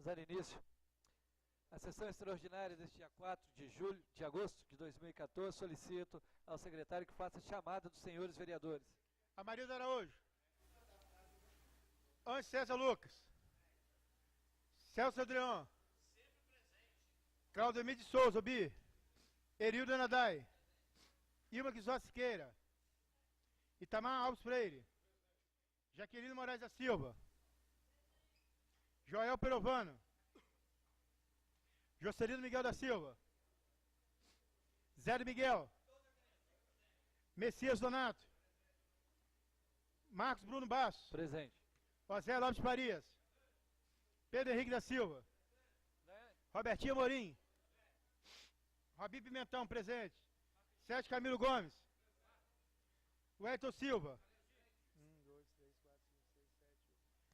Vamos dar início à sessão extraordinária deste dia 4 de agosto de 2014. Solicito ao secretário que faça a chamada dos senhores vereadores. Amarildo Araújo. Antes César Lucas. Celso Adrião. Claudemir de Souza, Obi. Erildo Anadai. Ilma Guizó Siqueira. Itamar Alves Freire. Jaqueline Moraes da Silva. Joel Perovano. Jocelino Miguel da Silva. Zé Miguel. Messias Donato. Marcos Bruno Bastos. Presente. José Lopes Farias. Pedro Henrique da Silva. Robertinho Morim. Robin Pimentão, presente. Sérgio Camilo Gomes. Wellington Silva. 1, 2, 3, 4, 5, 6, 7,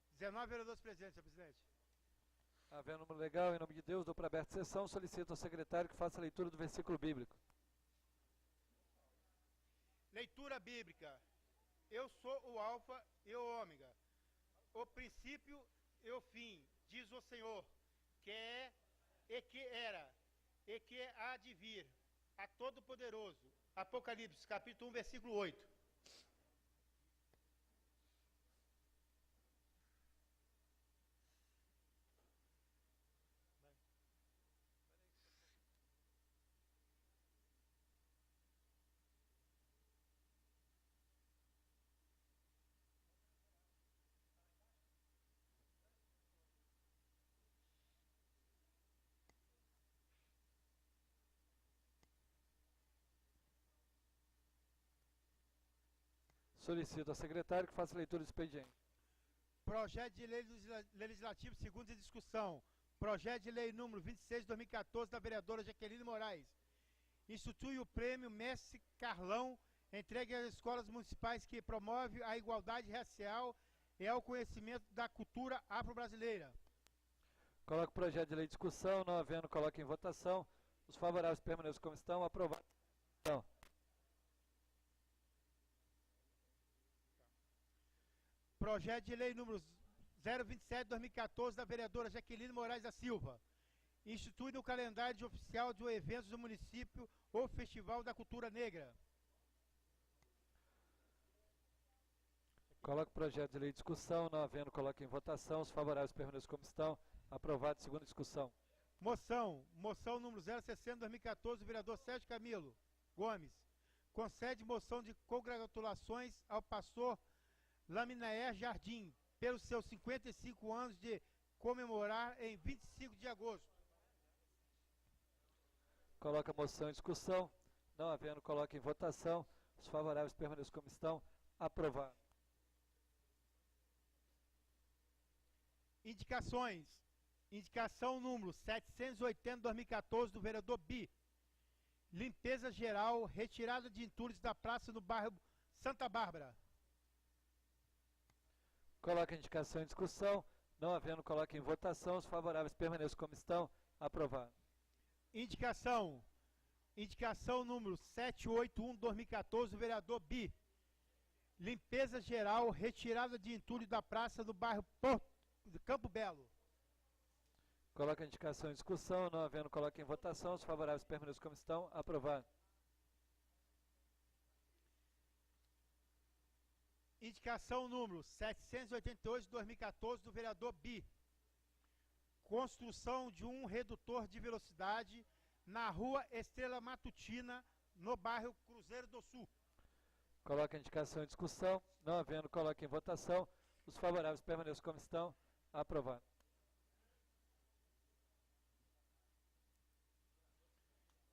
8. 19 vereadores presentes, senhor presidente. Havendo número legal, em nome de Deus, dou para aberta a sessão. Solicito ao secretário que faça a leitura do versículo bíblico. Leitura bíblica. Eu sou o alfa e o ômega, o princípio e o fim, diz o Senhor, que é e que era e que há de vir, a Todo-Poderoso. Apocalipse, capítulo 1, versículo 8. Solicito ao secretário que faça a leitura do expediente. Projeto de lei legislativo, segundo em discussão. Projeto de lei número 26 de 2014, da vereadora Jaqueline Moraes. Institui o prêmio Mestre Carlão, entregue às escolas municipais que promove a igualdade racial e ao conhecimento da cultura afro-brasileira. Coloco o projeto de lei em discussão, não havendo, coloque em votação. Os favoráveis permaneçam como estão. Aprovado. Então. Projeto de lei número 027 de 2014, da vereadora Jaqueline Moraes da Silva. Institui no calendário oficial de eventos do município o Festival da Cultura Negra. Coloco o projeto de lei em discussão, não havendo, coloque em votação. Os favoráveis permaneçam como estão. Aprovado. Segunda discussão. Moção número 060 de 2014, do vereador Sérgio Camilo Gomes. Concede moção de congratulações ao pastor Laminaer Jardim, pelos seus 55 anos de comemorar em 25 de agosto. Coloca a moção em discussão. Não havendo, coloque em votação. Os favoráveis permaneçam como estão. Aprovado. Indicações. Indicação número 780 de 2014, do vereador Bi. Limpeza geral, retirada de entulhos da praça no bairro Santa Bárbara. Coloca a indicação em discussão. Não havendo, coloque em votação. Os favoráveis permaneçam como estão. Aprovado. Indicação número 781 de 2014, do vereador Bi. Limpeza geral, retirada de entulho da praça do bairro Campo Belo. Coloca a indicação em discussão. Não havendo, coloque em votação. Os favoráveis permaneçam como estão. Aprovado. Indicação número 788 de 2014, do vereador Bi. Construção de um redutor de velocidade na rua Estrela Matutina, no bairro Cruzeiro do Sul. Coloca a indicação em discussão. Não havendo, coloque em votação. Os favoráveis permaneçam como estão. Aprovado.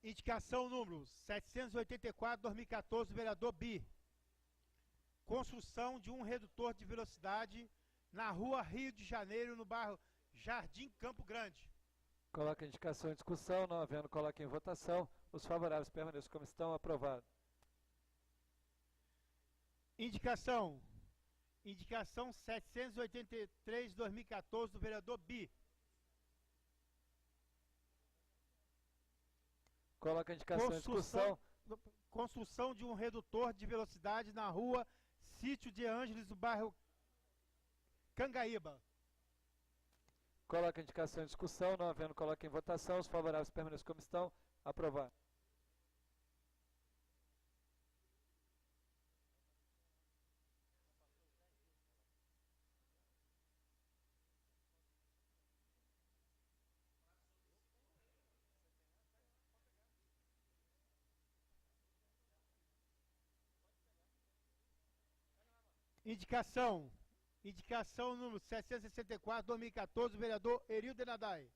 Indicação número 784 de 2014, do vereador Bi. Construção de um redutor de velocidade na rua Rio de Janeiro, no bairro Jardim Campo Grande. Coloca a indicação em discussão. Não havendo, coloque em votação. Os favoráveis permaneçam como estão. Aprovado. Indicação 783 de 2014, do vereador Bi. Coloca a indicação em discussão. Construção de um redutor de velocidade na rua Sítio de Ângeles, do bairro Cangaíba. Coloca a indicação em discussão. Não havendo, coloca em votação. Os favoráveis permaneçam como estão. Aprovado. Indicação número 764, 2014, do vereador Erildo Nadai.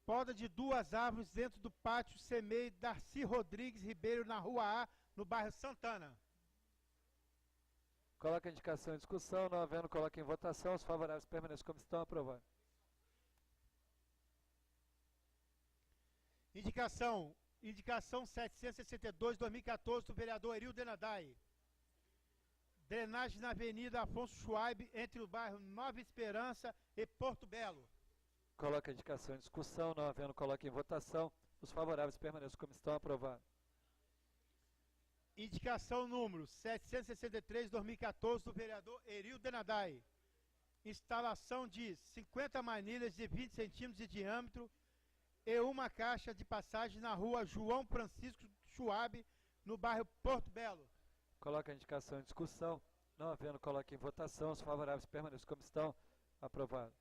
Poda de 2 árvores dentro do pátio Semei Darcy Rodrigues Ribeiro, na Rua A, no bairro Santana. Coloca a indicação em discussão. Não havendo, coloca em votação. Os favoráveis permaneçam como estão. Aprovado. Indicação 762, 2014, do vereador Erildo Nadai. Drenagem na Avenida Afonso Schwab, entre o bairro Nova Esperança e Porto Belo. Coloca a indicação em discussão. Não havendo, coloca em votação. Os favoráveis permaneçam como estão. Aprovado. Indicação número 763, 2014, do vereador Erildo Nadai. Instalação de 50 manilhas de 20 centímetros de diâmetro e uma caixa de passagem na Rua João Francisco Schwab, no bairro Porto Belo. Coloca a indicação em discussão. Não havendo, coloca em votação. Os favoráveis permaneçam como estão. Aprovado.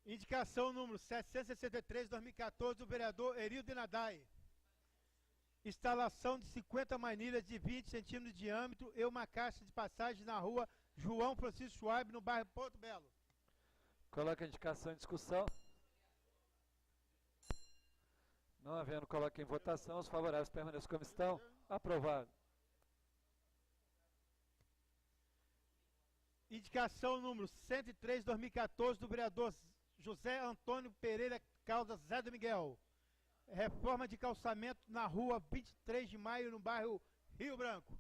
Indicação número 763, 2014, do vereador Erildo Nadai. Instalação de 50 manilhas de 20 centímetros de diâmetro e uma caixa de passagem na Rua João Francisco Schwab, no bairro Porto Belo. Coloca a indicação em discussão. Não havendo, coloca em votação. Os favoráveis permaneçam como estão. Aprovado. Indicação número 103, 2014, do vereador José Antônio Pereira Caldas Zé do Miguel. Reforma de calçamento na Rua 23 de Maio, no bairro Rio Branco.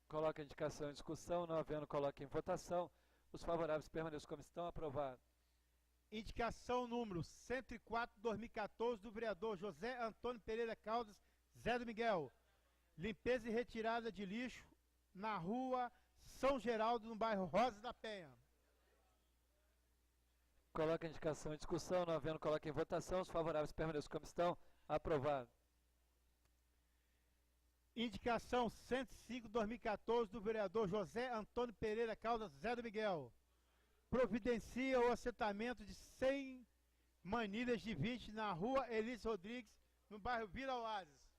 Coloca a indicação em discussão. Não havendo, coloca em votação. Os favoráveis permaneçam como estão. Aprovado. Indicação número 104, 2014, do vereador José Antônio Pereira Caldas Zé do Miguel. Limpeza e retirada de lixo na Rua São Geraldo, no bairro Rosa da Penha. Coloca a indicação em discussão. Não havendo, coloca em votação. Os favoráveis permaneçam como estão. Aprovado. Indicação 105, 2014, do vereador José Antônio Pereira Caldas Zé do Miguel. Providencia o assentamento de 100 manilhas de 20 na Rua Elis Rodrigues, no bairro Vila Oasis.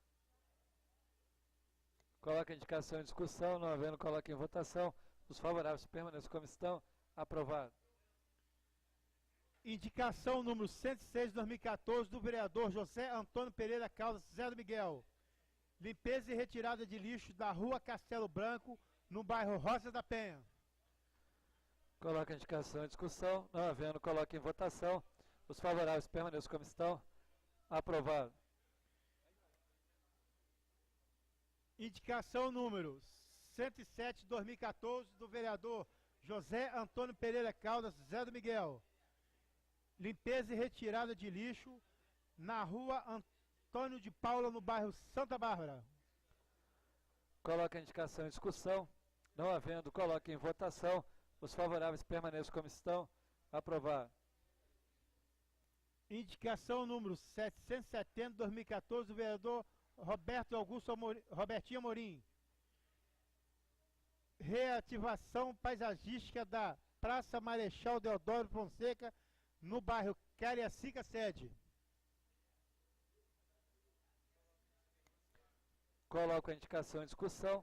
Coloca a indicação em discussão. Não havendo, coloca em votação. Os favoráveis permaneçam como estão. Aprovado. Indicação número 106, 2014, do vereador José Antônio Pereira Caldas Zé do Miguel. Limpeza e retirada de lixo da Rua Castelo Branco, no bairro Rosa da Penha. Coloca a indicação em discussão. Não havendo, coloca em votação. Os favoráveis permaneçam como estão. Aprovado. Indicação número 107, 2014, do vereador José Antônio Pereira Caldas Zé do Miguel. Limpeza e retirada de lixo na Rua Antônio de Paula, no bairro Santa Bárbara. Coloca a indicação em discussão. Não havendo, coloca em votação. Os favoráveis permaneçam como estão. Aprovado. Indicação número 770, 2014, do vereador Robertinho Amorim. Reativação paisagística da Praça Marechal Deodoro Fonseca, no bairro Cariacica Sede. Coloco a indicação em discussão.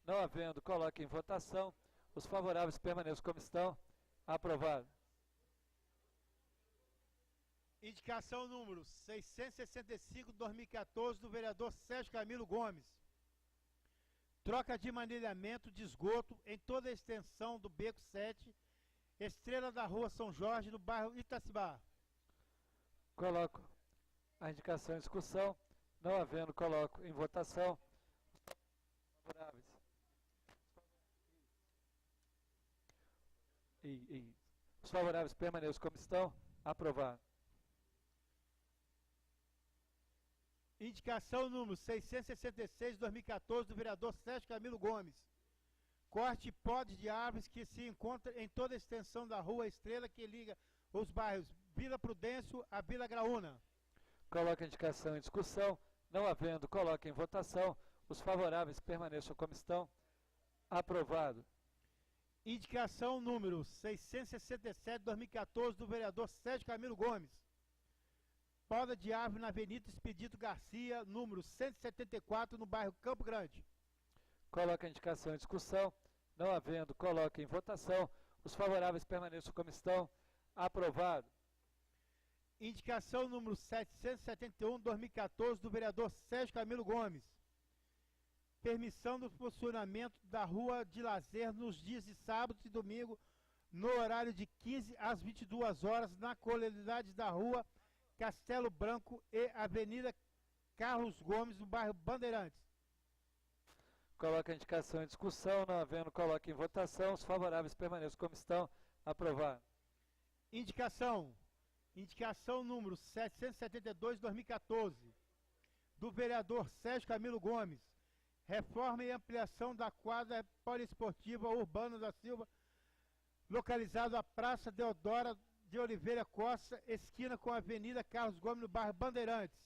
Não havendo, coloque em votação. Os favoráveis permaneçam como estão. Aprovado. Indicação número 665, 2014, do vereador Sérgio Camilo Gomes. Troca de manilhamento de esgoto em toda a extensão do Beco 7, Estrela da Rua São Jorge, no bairro Itacibá. Coloco a indicação em discussão. Não havendo, coloco em votação. Favoráveis. Os favoráveis permaneçam como estão. Aprovado. Indicação número 666, 2014, do vereador Sérgio Camilo Gomes. Corte e poda de árvores que se encontra em toda a extensão da Rua Estrela que liga os bairros Vila Prudêncio a Vila Graúna. Coloque a indicação em discussão. Não havendo, coloque em votação. Os favoráveis permaneçam como estão. Aprovado. Indicação número 667, 2014, do vereador Sérgio Camilo Gomes. Poda de árvore na Avenida Expedito Garcia, número 174, no bairro Campo Grande. Coloque a indicação em discussão. Não havendo, coloque em votação. Os favoráveis permaneçam como estão. Aprovado. Indicação número 771, 2014, do vereador Sérgio Camilo Gomes. Permissão do funcionamento da rua de lazer nos dias de sábado e domingo, no horário de 15 às 22 horas, na colonialidade da rua Castelo Branco e Avenida Carlos Gomes, no bairro Bandeirantes. Coloque a indicação em discussão. Não havendo, coloque em votação. Os favoráveis permaneçam como estão. Aprovado. Indicação número 772, 2014, do vereador Sérgio Camilo Gomes. Reforma e ampliação da quadra poliesportiva Urbano da Silva, localizado à Praça Deodora de Oliveira Costa, esquina com a Avenida Carlos Gomes, no bairro Bandeirantes.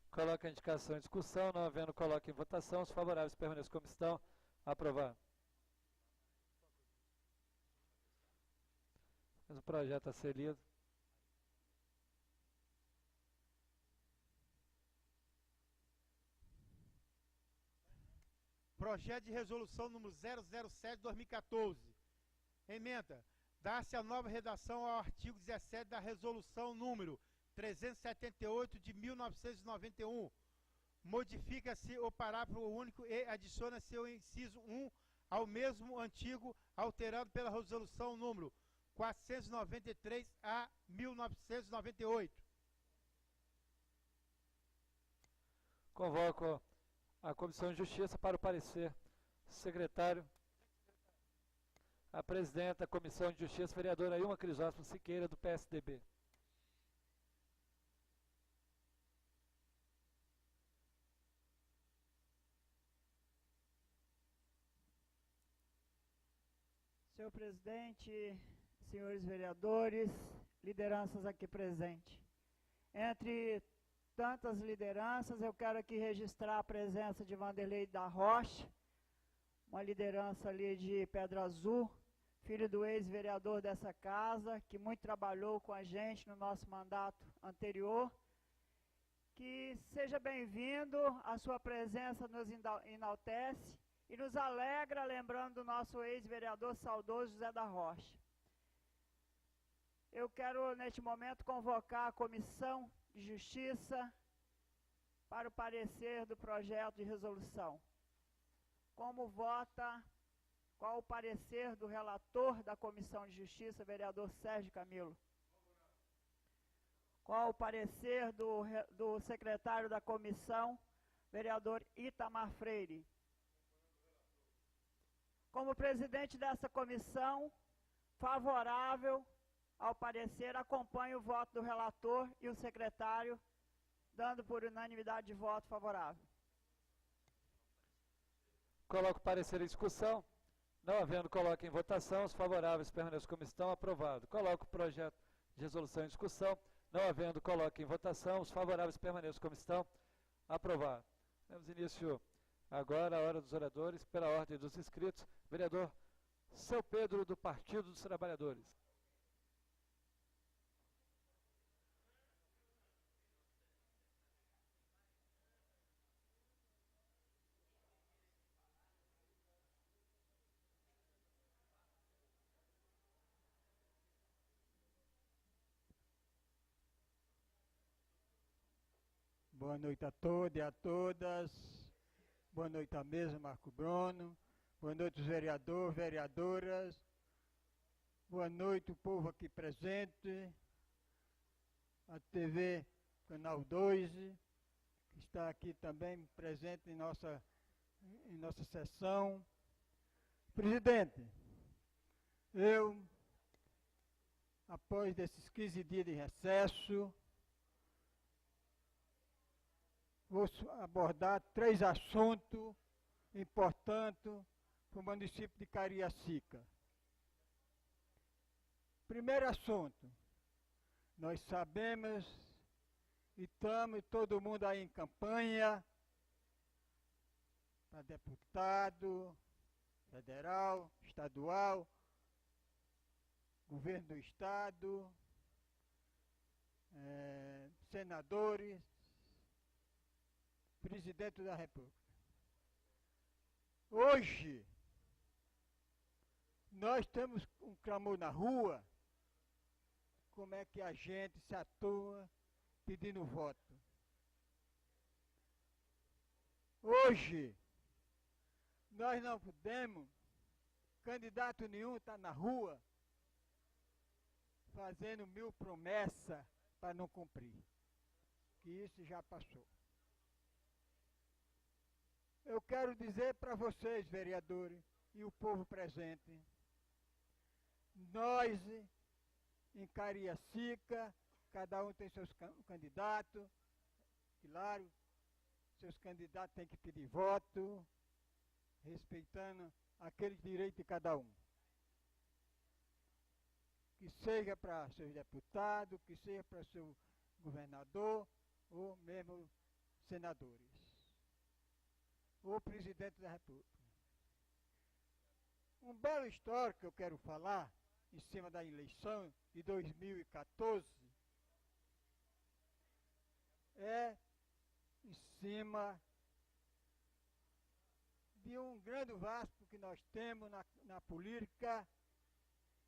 Coloque a indicação em discussão. Não havendo, coloque em votação. Os favoráveis permaneçam como estão. Aprovado. Mas o projeto a ser lido. Projeto de resolução número 007/2014. Emenda. Dá-se a nova redação ao artigo 17 da resolução número 378 de 1991. Modifica-se o parágrafo único e adiciona-se o inciso 1 ao mesmo antigo, alterado pela resolução número 493 a 1998. Convoco a Comissão de Justiça para o parecer. Secretário, a presidenta da Comissão de Justiça, vereadora Ilma Crisóstomo Siqueira, do PSDB. Senhor presidente, senhores vereadores, lideranças aqui presentes. Entre tantas lideranças, eu quero aqui registrar a presença de Vanderlei da Rocha, uma liderança ali de Pedra Azul, filho do ex-vereador dessa casa, que muito trabalhou com a gente no nosso mandato anterior. Que seja bem-vindo, a sua presença nos enaltece e nos alegra, lembrando do nosso ex-vereador saudoso José da Rocha. Eu quero, neste momento, convocar a Comissão de Justiça para o parecer do projeto de resolução. Como vota, qual o parecer do relator da Comissão de Justiça, vereador Sérgio Camilo? Qual o parecer do secretário da comissão, vereador Itamar Freire? Como presidente dessa comissão, favorável ao parecer, acompanho o voto do relator e o secretário, dando por unanimidade de voto favorável. Coloco o parecer em discussão. Não havendo, coloque em votação. Os favoráveis permaneçam como estão. Aprovado. Coloco o projeto de resolução em discussão. Não havendo, coloque em votação. Os favoráveis permaneçam como estão. Aprovado. Temos início agora a hora dos oradores, pela ordem dos inscritos. Vereador Seu Pedro, do Partido dos Trabalhadores. Boa noite a todos e a todas. Boa noite à mesa, Marco Bruno. Boa noite, os vereadores, vereadoras. Boa noite, o povo aqui presente. A TV Canal 2, que está aqui também presente em nossa sessão. Presidente, eu, após desses 15 dias de recesso, vou abordar 3 assuntos importantes para o município de Cariacica. Primeiro assunto, nós sabemos e estamos todo mundo aí em campanha para deputado federal, estadual, governo do estado, senadores, presidente da República. Hoje, nós temos um clamor na rua, como é que a gente se atua pedindo voto. Hoje, nós não podemos, candidato nenhum está na rua, fazendo 1000 promessas para não cumprir. Que isso já passou. Eu quero dizer para vocês, vereadores, e o povo presente, nós, em Cariacica, cada um tem seus candidatos, claro, seus candidatos têm que pedir voto, respeitando aquele direito de cada um. Que seja para seus deputados, que seja para seu governador, ou mesmo senadores, ou presidente da República. Um belo histórico que eu quero falar, em cima da eleição de 2014, é em cima de um grande vasto que nós temos na política,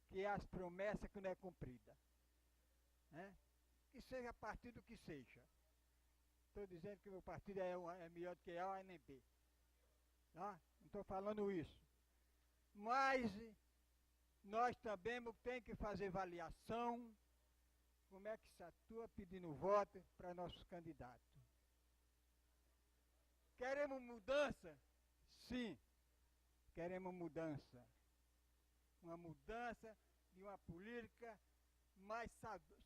que é as promessas que não é cumprida. Né? Que seja partido que seja. Estou dizendo que o meu partido é melhor do que A nem B. Tá? Não estou falando isso. Mas nós também temos que fazer avaliação como é que se atua pedindo voto para nossos candidatos. Queremos mudança? Sim, queremos mudança. Uma mudança de uma política mais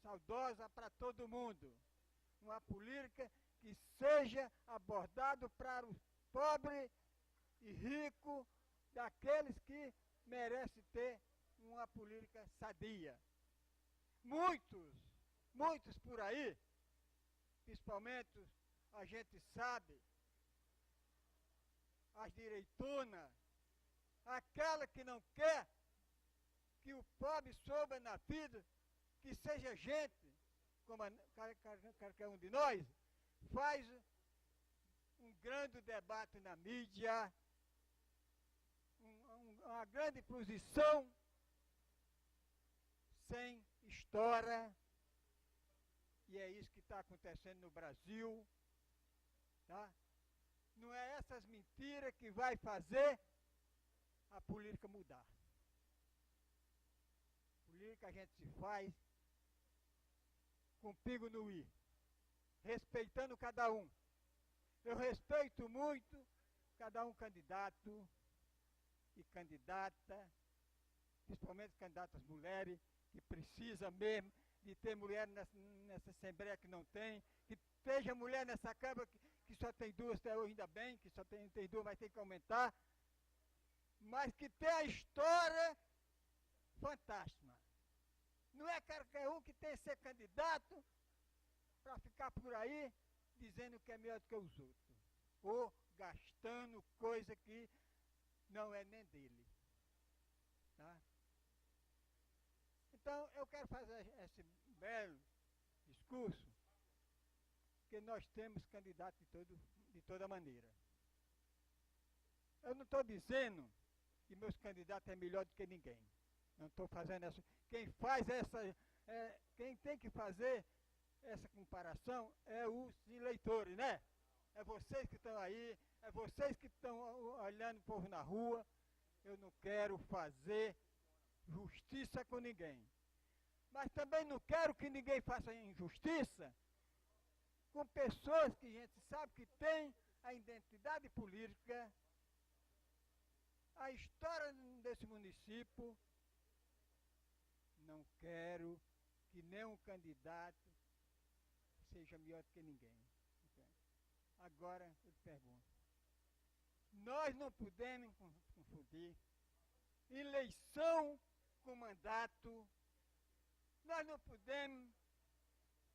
saudosa para todo mundo. Uma política que seja abordado para os pobres e ricos, daqueles que merecem ter uma política sadia. Muitos por aí, principalmente a gente sabe, as direitonas, aquela que não quer que o pobre soube na vida, que seja gente, como qualquer um de nós, faz um grande debate na mídia, uma grande posição, sem história, e é isso que está acontecendo no Brasil, tá? Não é essas mentiras que vai fazer a política mudar. Política a gente se faz com pingo no i, respeitando cada um. Eu respeito muito cada um candidato e candidata, principalmente candidatas mulheres, que precisa mesmo de ter mulher nessa Assembleia que não tem, que esteja mulher nessa Câmara que só tem 2, até hoje ainda bem, que só tem 2, mas tem que aumentar, mas que tem a história fantástica. Não é qualquer um que tem que ser candidato para ficar por aí dizendo que é melhor do que os outros, ou gastando coisa que não é nem dele. Tá? Então, eu quero fazer esse belo discurso, porque nós temos candidatos de toda maneira. Eu não estou dizendo que meus candidatos é melhor do que ninguém. Não estou fazendo essa. Quem faz essa, quem tem que fazer essa comparação é os eleitores, né? É vocês que estão aí, é vocês que estão olhando o povo na rua. Eu não quero fazer justiça com ninguém. Mas também não quero que ninguém faça injustiça com pessoas que a gente sabe que tem a identidade política, a história desse município. Não quero que nenhum candidato seja melhor do que ninguém. Agora eu te pergunto. Nós não podemos confundir eleição com mandato. Nós não podemos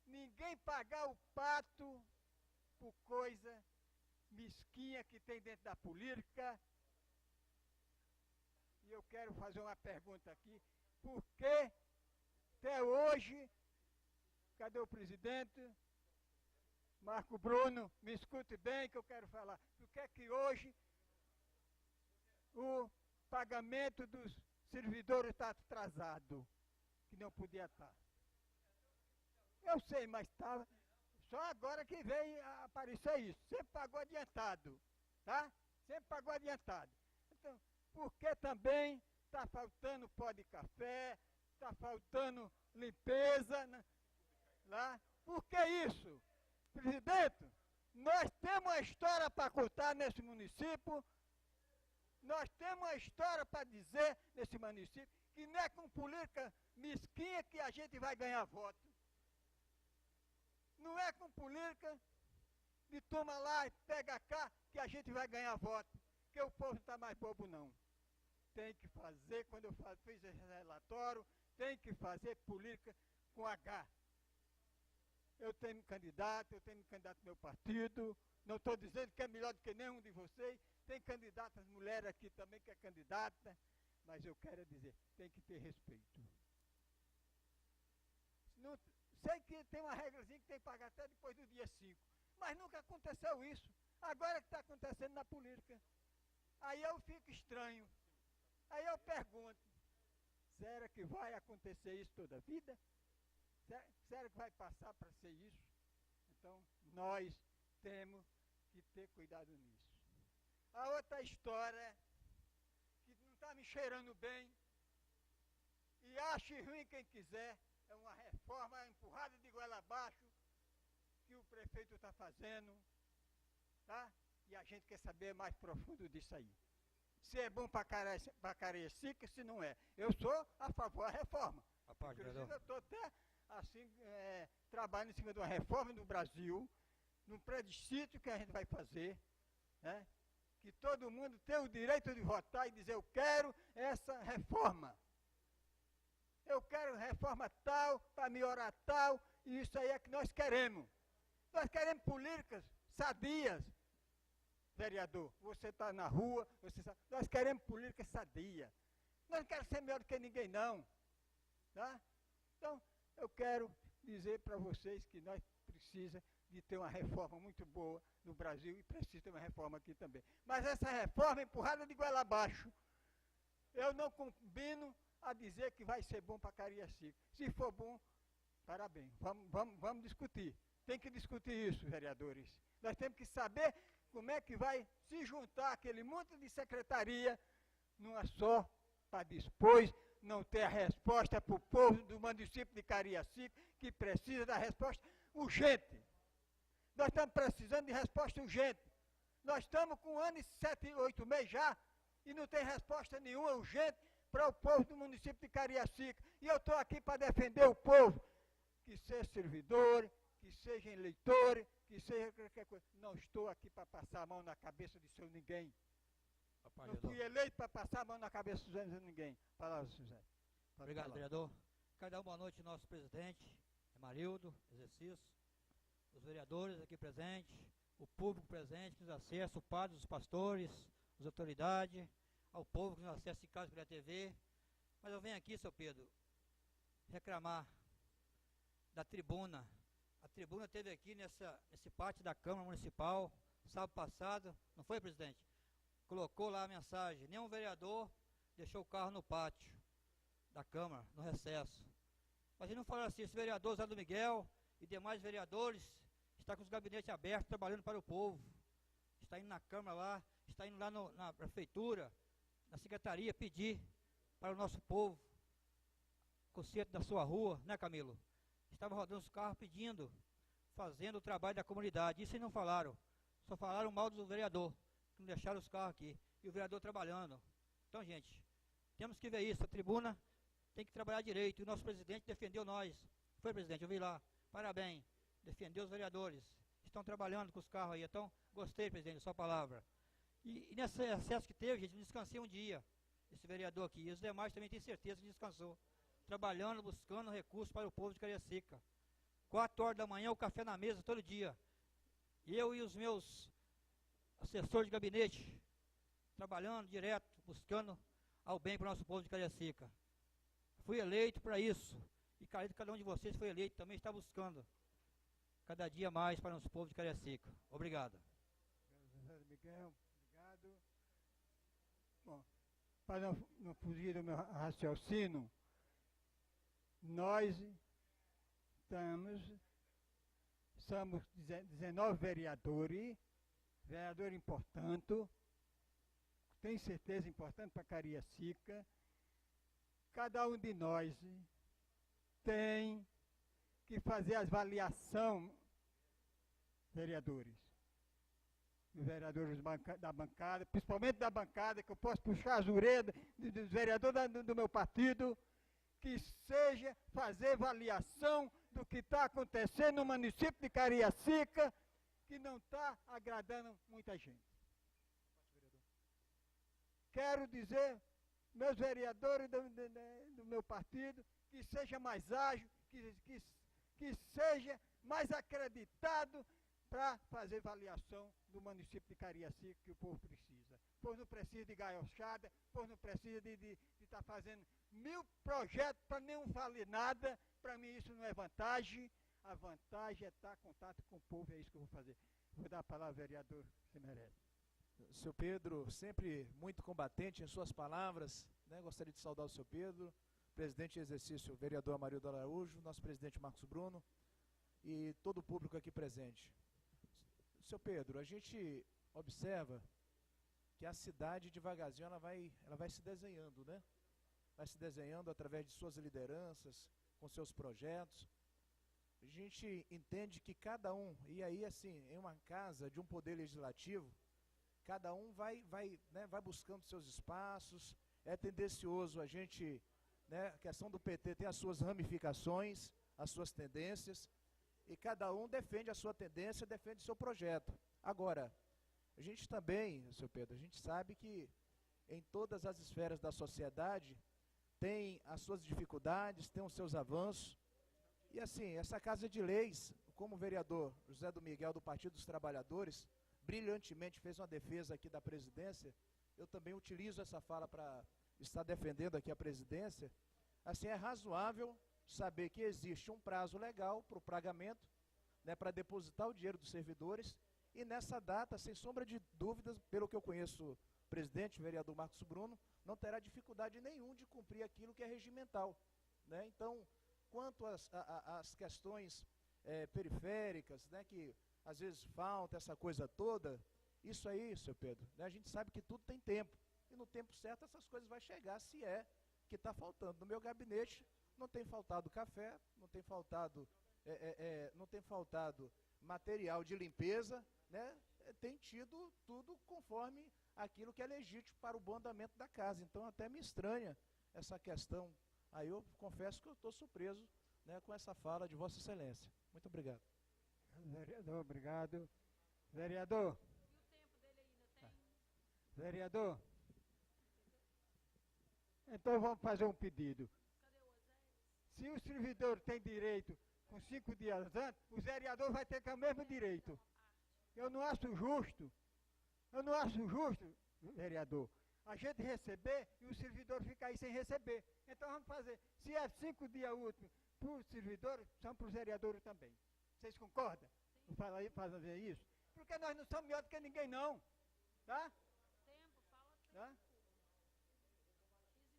ninguém pagar o pato por coisa mesquinha que tem dentro da política. E eu quero fazer uma pergunta aqui. Por que até hoje, cadê o presidente? Marco Bruno, me escute bem que eu quero falar. Por que é que hoje o pagamento dos servidores está atrasado? Que não podia estar. Eu sei, mas estava. Só agora que veio aparecer isso. Sempre pagou adiantado, tá? Sempre pagou adiantado. Então, por que também está faltando pó de café, está faltando limpeza, né? Lá? Por que isso? Presidente, nós temos uma história para contar nesse município, nós temos uma história para dizer nesse município, que não é com política mesquinha que a gente vai ganhar voto. Não é com política de toma lá e pega cá que a gente vai ganhar voto, porque o povo não está mais bobo não. Tem que fazer, quando eu fiz esse relatório, tem que fazer política com H. Eu tenho candidato do meu partido, não estou dizendo que é melhor do que nenhum de vocês, tem candidatas mulheres aqui também que é candidata, mas eu quero dizer, tem que ter respeito. Não, sei que tem uma regrazinha que tem que pagar até depois do dia 5, mas nunca aconteceu isso. Agora que está acontecendo na política. Aí eu fico estranho. Aí eu pergunto, será que vai acontecer isso toda a vida? Será que vai passar para ser isso? Então, nós temos que ter cuidado nisso. A outra história, que não está me cheirando bem, e ache ruim quem quiser, é uma reforma empurrada de goela abaixo, que o prefeito está fazendo, tá? E a gente quer saber mais profundo disso aí. Se é bom para Cariacica, se não é. Eu sou a favor da reforma. Inclusive, eu estou até assim, trabalhando em cima de uma reforma no Brasil, num plebiscito que a gente vai fazer, né? Que todo mundo tem o direito de votar e dizer, eu quero essa reforma. Eu quero reforma tal, para melhorar tal, e isso aí é que nós queremos. Nós queremos políticas sadias, vereador. Você está na rua, você sabe. Nós queremos política sadia. Nós não queremos ser melhor do que ninguém, não. Tá? Então, eu quero dizer para vocês que nós precisamos de ter uma reforma muito boa no Brasil e precisa ter uma reforma aqui também. Mas essa reforma é empurrada de goela abaixo. Eu não combino a dizer que vai ser bom para Cariacica. Se for bom, parabéns. Vamos discutir. Tem que discutir isso, vereadores. Nós temos que saber como é que vai se juntar aquele monte de secretaria numa só, para depois não ter a resposta para o povo do município de Cariacica, que precisa da resposta urgente. Nós estamos precisando de resposta urgente. Nós estamos com 1 ano e 7, 8 meses já, e não tem resposta nenhuma urgente para o povo do município de Cariacica. E eu estou aqui para defender o povo, que seja servidor, que seja eleitor, que seja qualquer coisa. Não estou aqui para passar a mão na cabeça de seu ninguém. Não fui eleito para passar a mão na cabeça de ninguém. Palavra, José. Obrigado, vereador. Quero dar uma boa noite ao nosso presidente, Marildo, exercício, os vereadores aqui presentes, o público presente que nos acessa, o padre, os pastores, as autoridades, ao povo que nos acessa em casa pela TV. Mas eu venho aqui, seu Pedro, reclamar da tribuna. A tribuna esteve aqui nesse pátio da Câmara Municipal, sábado passado, não foi, presidente? Colocou lá a mensagem, nenhum vereador deixou o carro no pátio da Câmara, no recesso. Mas eles não falaram assim, esse vereador Zé do Miguel e demais vereadores está com os gabinetes abertos, trabalhando para o povo. Está indo na Câmara lá, está indo lá na Prefeitura, na Secretaria, pedir para o nosso povo, conserto da sua rua, né, Camilo? Estava rodando os carros pedindo, fazendo o trabalho da comunidade. Isso eles não falaram, só falaram mal do vereador, que não deixaram os carros aqui, e o vereador trabalhando. Então, gente, temos que ver isso, a tribuna tem que trabalhar direito, e o nosso presidente defendeu nós. Foi, presidente, eu vi lá, parabéns, defendeu os vereadores. estão trabalhando com os carros aí. Então, gostei, presidente, da sua palavra. E nesse acesso que teve, gente, não descansei um dia, esse vereador aqui. E os demais também têm certeza que descansou. Trabalhando, buscando recursos para o povo de Cariacica. 4 horas da manhã, o café na mesa todo dia. Eu e os meus assessores de gabinete, trabalhando direto, buscando ao bem para o nosso povo de Cariacica. Fui eleito para isso. E cada um de vocês foi eleito, também está buscando cada dia mais para o nosso povo de Cariacica. Obrigado. Miguel, obrigado. Bom, para não fugir do meu raciocínio, nós somos 19 vereadores, vereador importante, tem certeza importante para Cariacica. Cada um de nós tem que fazer a avaliação, vereadores. Os vereadores da bancada, principalmente da bancada, que eu posso puxar as orelhas dos vereadores do meu partido, que seja fazer avaliação do que está acontecendo no município de Cariacica, que não está agradando muita gente. Quero dizer, meus vereadores do meu partido, que seja mais ágil, que seja mais acreditado para fazer avaliação do município de Cariacica que o povo precisa. O povo não precisa de gaiochada, o povo não precisa de estar fazendo 1000 projetos para nenhum valer nada. Para mim isso não é vantagem. A vantagem é estar em contato com o povo, é isso que eu vou fazer. Vou dar a palavra ao vereador, você merece. Seu Pedro, sempre muito combatente em suas palavras, né? Gostaria de saudar o seu Pedro, presidente em exercício, vereador Amarildo Araújo, nosso presidente Marcos Bruno e todo o público aqui presente. Seu Pedro, a gente observa que a cidade devagarzinho ela vai se desenhando, né? Vai se desenhando através de suas lideranças, com seus projetos. A gente entende que cada um, e aí assim, em uma casa de um poder legislativo, cada um vai buscando seus espaços. É tendencioso a gente, né, a questão do PT tem as suas ramificações, as suas tendências, e cada um defende a sua tendência, defende o seu projeto. Agora, a gente também, seu Pedro, a gente sabe que em todas as esferas da sociedade tem as suas dificuldades, tem os seus avanços. E assim, essa Casa de Leis, como o vereador José do Miguel do Partido dos Trabalhadores, brilhantemente fez uma defesa aqui da presidência, eu também utilizo essa fala para estar defendendo aqui a presidência. Assim, é razoável saber que existe um prazo legal para o pagamento, né, para depositar o dinheiro dos servidores, e nessa data, sem sombra de dúvidas, pelo que eu conheço o presidente, o vereador Marcos Bruno, não terá dificuldade nenhuma de cumprir aquilo que é regimental, né? Então, quanto às questões periféricas, né, que às vezes falta essa coisa toda, isso aí, seu Pedro, né, a gente sabe que tudo tem tempo, e no tempo certo essas coisas vão chegar, se é que está faltando. No meu gabinete não tem faltado café, não tem faltado material de limpeza, né, tem tido tudo conforme aquilo que é legítimo para o bom andamento da casa. Então até me estranha essa questão. Aí eu confesso que eu estou surpreso, né, com essa fala de Vossa Excelência. Muito obrigado. Vereador, obrigado. Vereador. E o tempo dele ainda tem? Vereador. Então vamos fazer um pedido. Se o servidor tem direito com 5 dias antes, o vereador vai ter o mesmo direito. Eu não acho justo, vereador, a gente receber e o servidor ficar aí sem receber. Então vamos fazer, se é 5 dias úteis para o servidor, são para os vereadores também. Vocês concordam? Sim. Fazer isso? Porque nós não somos melhor do que ninguém não. Tá? Tá?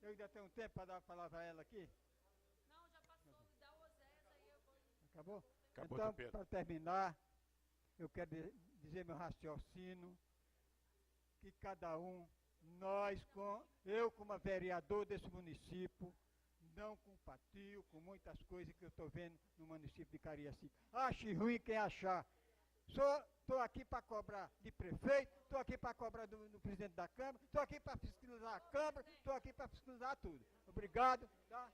Eu ainda tenho um tempo para dar a palavra a ela aqui? Não, já passou. Dá o Oséias aí, eu vou... Acabou? Acabou, então, Pedro. para terminar, eu quero dizer meu raciocínio, que cada um, eu como vereador desse município, não compatiu com muitas coisas que eu estou vendo no município de Cariacica. Ache ruim quem achar. Estou aqui para cobrar de prefeito, estou aqui para cobrar do presidente da Câmara, estou aqui para fiscalizar a Câmara, estou aqui para fiscalizar tudo. Obrigado. Tá?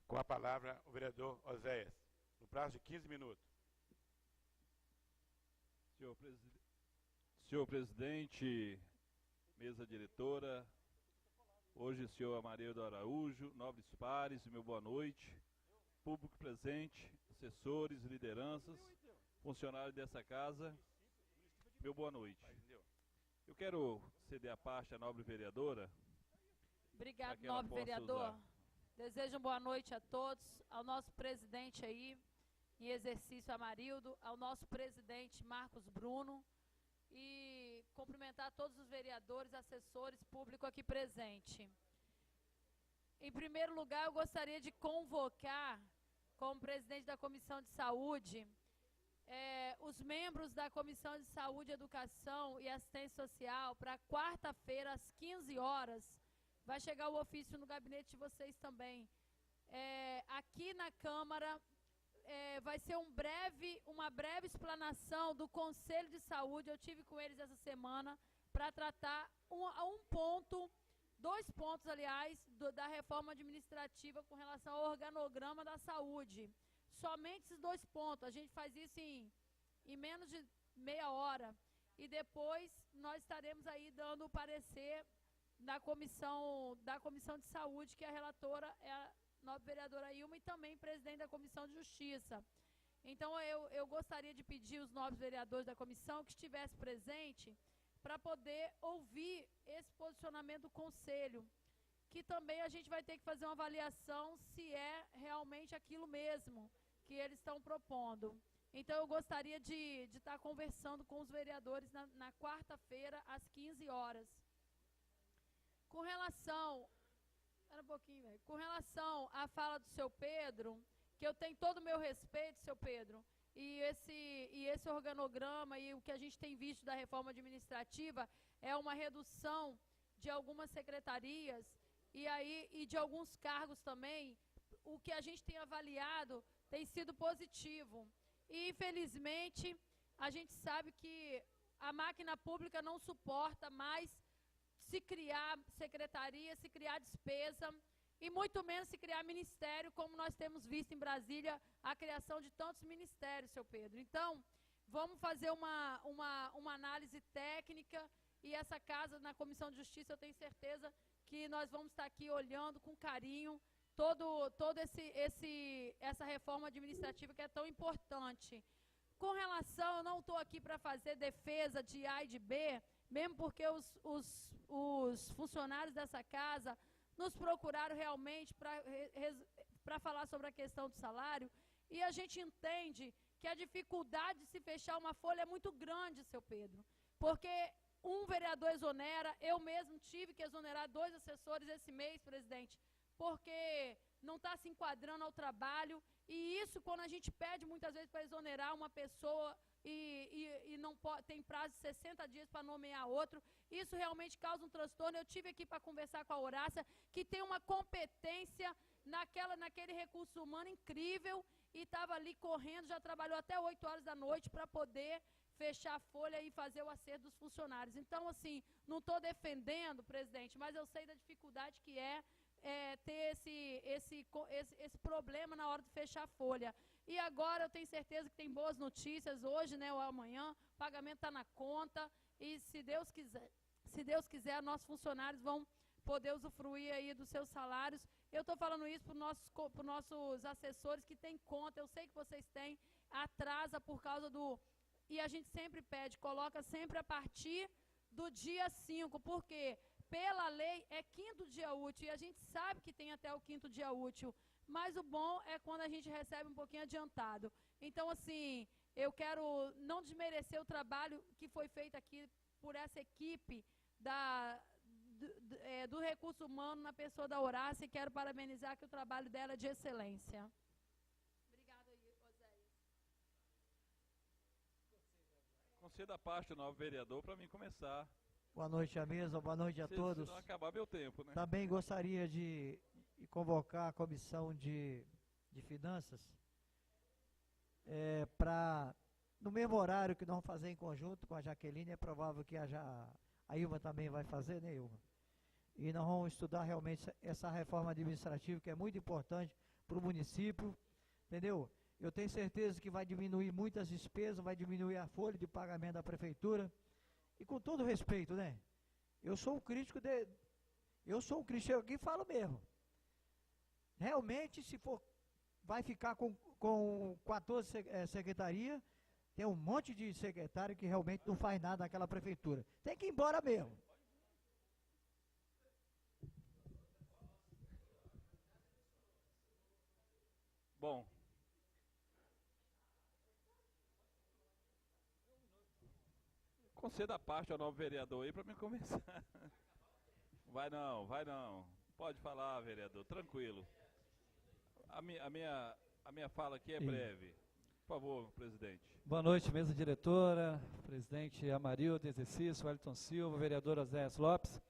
Com a palavra, o vereador Oséias. no prazo de 15 minutos. Senhor presidente, mesa diretora, hoje senhor Amarildo Araújo, nobres pares, meu boa noite, público presente, assessores, lideranças, funcionários dessa casa, meu boa noite. Eu quero ceder a parte à nobre vereadora. Obrigado, nobre vereador. Desejo boa noite a todos, ao nosso presidente aí, em exercício Amarildo, ao nosso presidente Marcos Bruno, e cumprimentar todos os vereadores, assessores, público aqui presente. Em primeiro lugar, eu gostaria de convocar, como presidente da Comissão de Saúde, os membros da Comissão de Saúde, Educação e Assistência Social para quarta-feira, às 15 horas, vai chegar o ofício no gabinete de vocês também. Aqui na Câmara, vai ser uma breve explanação do Conselho de Saúde. Eu tive com eles essa semana para tratar dois pontos, aliás, da reforma administrativa com relação ao organograma da saúde. Somente esses dois pontos. A gente faz isso em menos de meia hora. E depois nós estaremos aí dando o parecer da comissão de saúde, que a relatora é a nobre vereadora Ilma e também presidente da Comissão de Justiça. Então eu gostaria de pedir os nobres vereadores da comissão que estivessem presentes para poder ouvir esse posicionamento do Conselho, que também a gente vai ter que fazer uma avaliação se é realmente aquilo mesmo que eles estão propondo. Então eu gostaria de estar conversando com os vereadores na quarta-feira, às 15 horas. Com relação à fala do seu Pedro, que eu tenho todo o meu respeito, seu Pedro, e esse organograma e o que a gente tem visto da reforma administrativa é uma redução de algumas secretarias e de alguns cargos também. O que a gente tem avaliado tem sido positivo. E, infelizmente, a gente sabe que a máquina pública não suporta mais se criar secretaria, se criar despesa, e muito menos se criar ministério, como nós temos visto em Brasília, a criação de tantos ministérios, seu Pedro. Então, vamos fazer uma análise técnica, e essa casa, na Comissão de Justiça, eu tenho certeza que nós vamos estar aqui olhando com carinho toda essa reforma administrativa que é tão importante. Com relação, eu não estou aqui para fazer defesa de A e de B, mesmo porque os funcionários dessa casa nos procuraram realmente para falar sobre a questão do salário, e a gente entende que a dificuldade de se fechar uma folha é muito grande, seu Pedro, porque um vereador exonera, eu mesmo tive que exonerar 2 assessores esse mês, presidente, porque não está se enquadrando ao trabalho, e isso quando a gente pede muitas vezes para exonerar uma pessoa e não tem prazo de 60 dias para nomear outro, isso realmente causa um transtorno. Eu tive aqui para conversar com a Horácia, que tem uma competência naquele recurso humano incrível, e estava ali correndo, já trabalhou até 8 horas da noite para poder fechar a folha e fazer o acerto dos funcionários. Então, assim, não estou defendendo, presidente, mas eu sei da dificuldade que ter esse problema na hora de fechar a folha. E agora eu tenho certeza que tem boas notícias hoje, né, ou amanhã, o pagamento está na conta, e se Deus quiser, nossos funcionários vão poder usufruir aí dos seus salários. Eu estou falando isso para os nossos assessores que têm conta, eu sei que vocês têm, atrasa por causa e a gente sempre pede, coloca sempre a partir do dia 5, porque pela lei é 5º dia útil, e a gente sabe que tem até o 5º dia útil, mas o bom é quando a gente recebe um pouquinho adiantado. Então, assim, eu quero não desmerecer o trabalho que foi feito aqui por essa equipe do recurso humano na pessoa da Horácia, e quero parabenizar que o trabalho dela é de excelência. Obrigada, Oséias. Conceda a parte ao novo vereador para mim começar. Boa noite à mesa, boa noite a todos. Se não acabar meu tempo, né? Também gostaria de convocar a Comissão de Finanças para, no mesmo horário que nós vamos fazer em conjunto com a Jaqueline, é provável que a Ilma também vai fazer, né, Ilma? E nós vamos estudar realmente essa reforma administrativa, que é muito importante para o município, entendeu? Eu tenho certeza que vai diminuir muitas despesas, vai diminuir a folha de pagamento da prefeitura. E com todo respeito, né? Eu sou um crítico aqui e falo mesmo. Realmente, se for, vai ficar com 14 secretarias, tem um monte de secretário que realmente não faz nada naquela prefeitura. Tem que ir embora mesmo. Bom, conceda a parte ao novo vereador aí para me começar. Vai não. Pode falar, vereador, tranquilo. A minha fala aqui é breve. Por favor, presidente. Boa noite, mesa diretora, presidente Amarildo, exercício, Wellington Silva, vereador Oséias Lopes.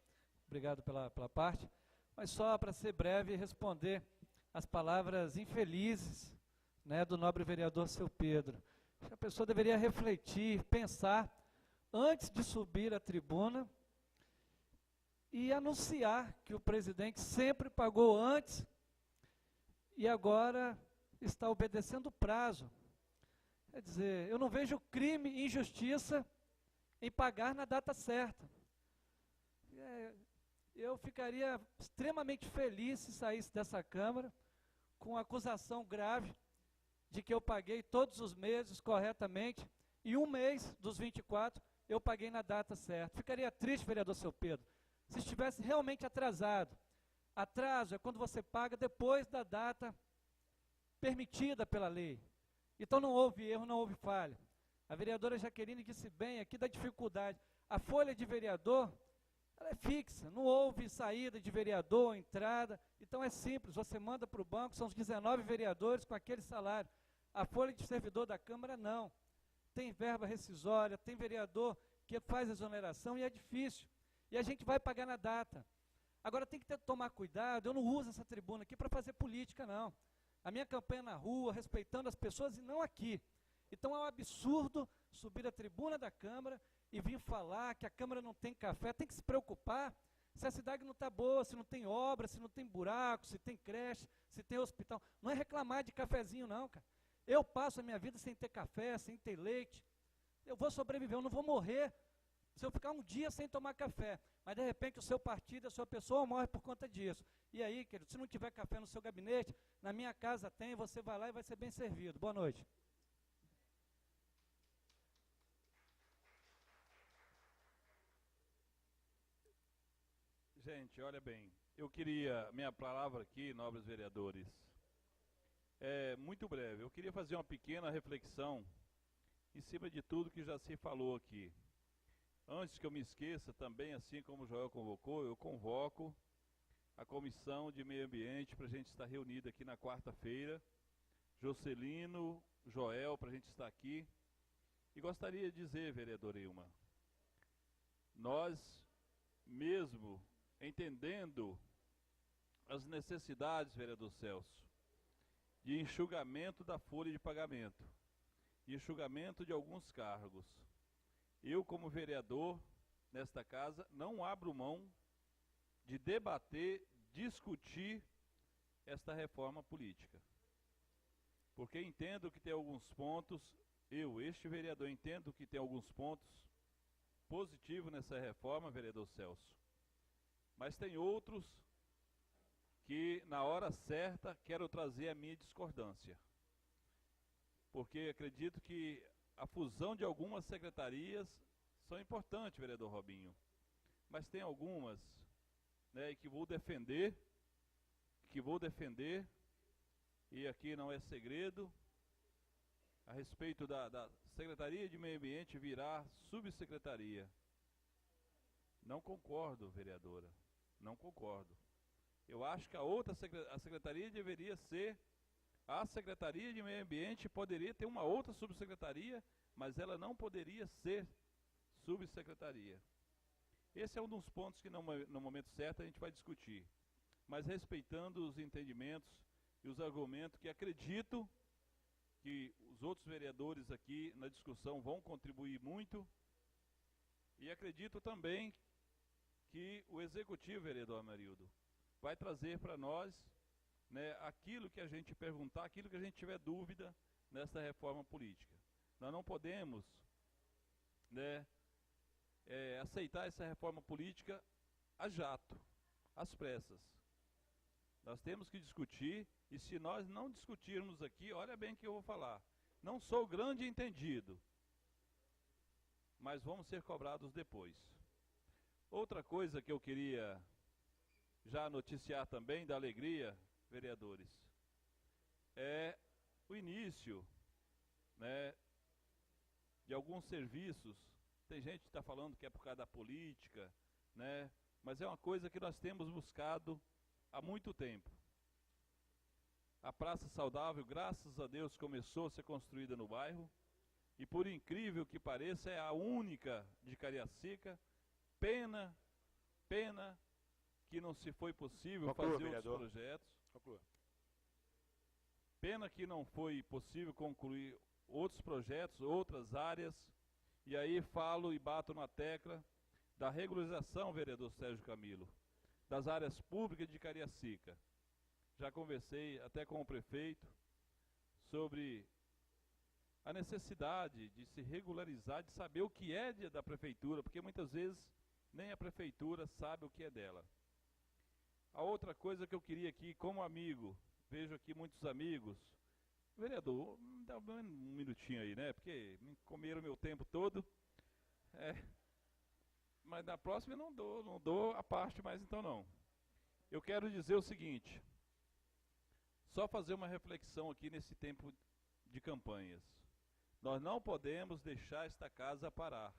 Obrigado pela parte. Mas só para ser breve, responder as palavras infelizes, né, do nobre vereador Seu Pedro. A pessoa deveria refletir, pensar, antes de subir à tribuna e anunciar que o presidente sempre pagou antes e agora está obedecendo o prazo. Quer dizer, eu não vejo crime e injustiça em pagar na data certa. Eu ficaria extremamente feliz se saísse dessa Câmara com acusação grave de que eu paguei todos os meses corretamente e um mês dos 24 eu paguei na data certa. Ficaria triste, vereador Seu Pedro, se estivesse realmente atrasado. Atraso é quando você paga depois da data permitida pela lei. Então não houve erro, não houve falha. A vereadora Jaqueline disse bem aqui da dificuldade. A folha de vereador, ela é fixa, não houve saída de vereador, entrada. Então é simples, você manda para o banco, são os 19 vereadores com aquele salário. A folha de servidor da Câmara não. Tem verba rescisória, tem vereador que faz exoneração e é difícil. E a gente vai pagar na data. Agora tem que tomar cuidado, eu não uso essa tribuna aqui para fazer política, não. A minha campanha na rua, respeitando as pessoas e não aqui. Então é um absurdo subir à tribuna da Câmara e vir falar que a Câmara não tem café. Tem que se preocupar se a cidade não está boa, se não tem obra, se não tem buraco, se tem creche, se tem hospital. Não é reclamar de cafezinho não, cara. Eu passo a minha vida sem ter café, sem ter leite. Eu vou sobreviver, eu não vou morrer se eu ficar um dia sem tomar café. Mas de repente o seu partido, a sua pessoa morre por conta disso. E aí, querido, se não tiver café no seu gabinete, na minha casa tem, você vai lá e vai ser bem servido. Boa noite. Gente, olha bem, eu queria, minha palavra aqui, nobres vereadores, é muito breve. Eu queria fazer uma pequena reflexão em cima de tudo que já se falou aqui. Antes que eu me esqueça, também, assim como o Joel convocou, eu convoco a Comissão de Meio Ambiente para a gente estar reunido aqui na quarta-feira. Jocelino, Joel, para a gente estar aqui. E gostaria de dizer, vereadora Ilma, nós, mesmo entendendo as necessidades, vereador Celso, de enxugamento da folha de pagamento, de enxugamento de alguns cargos, eu, como vereador nesta casa, não abro mão de debater, discutir esta reforma política. Porque entendo que tem alguns pontos, este vereador, entendo que tem alguns pontos positivos nessa reforma, vereador Celso. Mas tem outros que, na hora certa, quero trazer a minha discordância. Porque acredito que a fusão de algumas secretarias são importantes, vereador Robinho. Mas tem algumas, né, que vou defender, e aqui não é segredo, a respeito da Secretaria de Meio Ambiente virar subsecretaria. Não concordo, vereadora, não concordo. Eu acho que a secretaria deveria ser a Secretaria de Meio Ambiente, poderia ter uma outra subsecretaria, mas ela não poderia ser subsecretaria. Esse é um dos pontos que no momento certo a gente vai discutir, mas respeitando os entendimentos e os argumentos que acredito que os outros vereadores aqui na discussão vão contribuir muito, e acredito também que o Executivo, vereador Amarildo, vai trazer para nós, né, aquilo que a gente perguntar, aquilo que a gente tiver dúvida nesta reforma política. Nós não podemos, né, aceitar essa reforma política a jato, às pressas. Nós temos que discutir, e se nós não discutirmos aqui, olha bem o que eu vou falar. Não sou grande entendido, mas vamos ser cobrados depois. Outra coisa que eu queria já noticiar também, da alegria, vereadores, é o início, né, de alguns serviços. Tem gente que está falando que é por causa da política, né, mas é uma coisa que nós temos buscado há muito tempo. A Praça Saudável, graças a Deus, começou a ser construída no bairro, e por incrível que pareça, é a única de Cariacica. Pena que não se foi possível fazer outros projetos. Conclua. Pena que não foi possível concluir outros projetos, outras áreas, e aí falo e bato na tecla da regularização, vereador Sérgio Camilo, das áreas públicas de Cariacica. Já conversei até com o prefeito sobre a necessidade de se regularizar, de saber o que é da prefeitura, porque muitas vezes nem a prefeitura sabe o que é dela. A outra coisa que eu queria aqui, como amigo, vejo aqui muitos amigos. Vereador, me dá um minutinho aí, né? Porque me comeram meu tempo todo. Mas na próxima eu não dou a parte mais então não. Eu quero dizer o seguinte, só fazer uma reflexão aqui nesse tempo de campanhas. Nós não podemos deixar esta casa parar.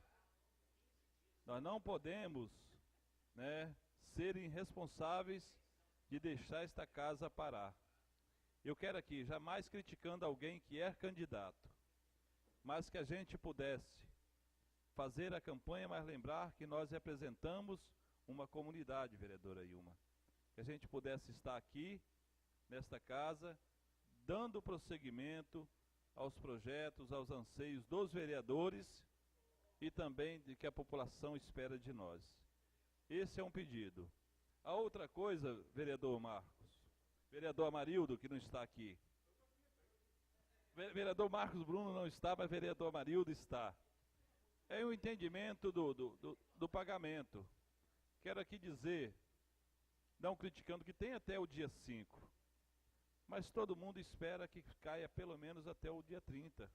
Nós não podemos, né, ser irresponsáveis de deixar esta casa parar. Eu quero aqui, jamais criticando alguém que é candidato, mas que a gente pudesse fazer a campanha, mas lembrar que nós representamos uma comunidade, vereadora Ilma. Que a gente pudesse estar aqui, nesta casa, dando prosseguimento aos projetos, aos anseios dos vereadores e também de que a população espera de nós. Esse é um pedido. A outra coisa, vereador Marcos, vereador Amarildo, que não está aqui. Vereador Marcos Bruno não está, mas vereador Amarildo está. É o entendimento do pagamento. Quero aqui dizer, não criticando, que tem até o dia 5, mas todo mundo espera que caia pelo menos até o dia 30,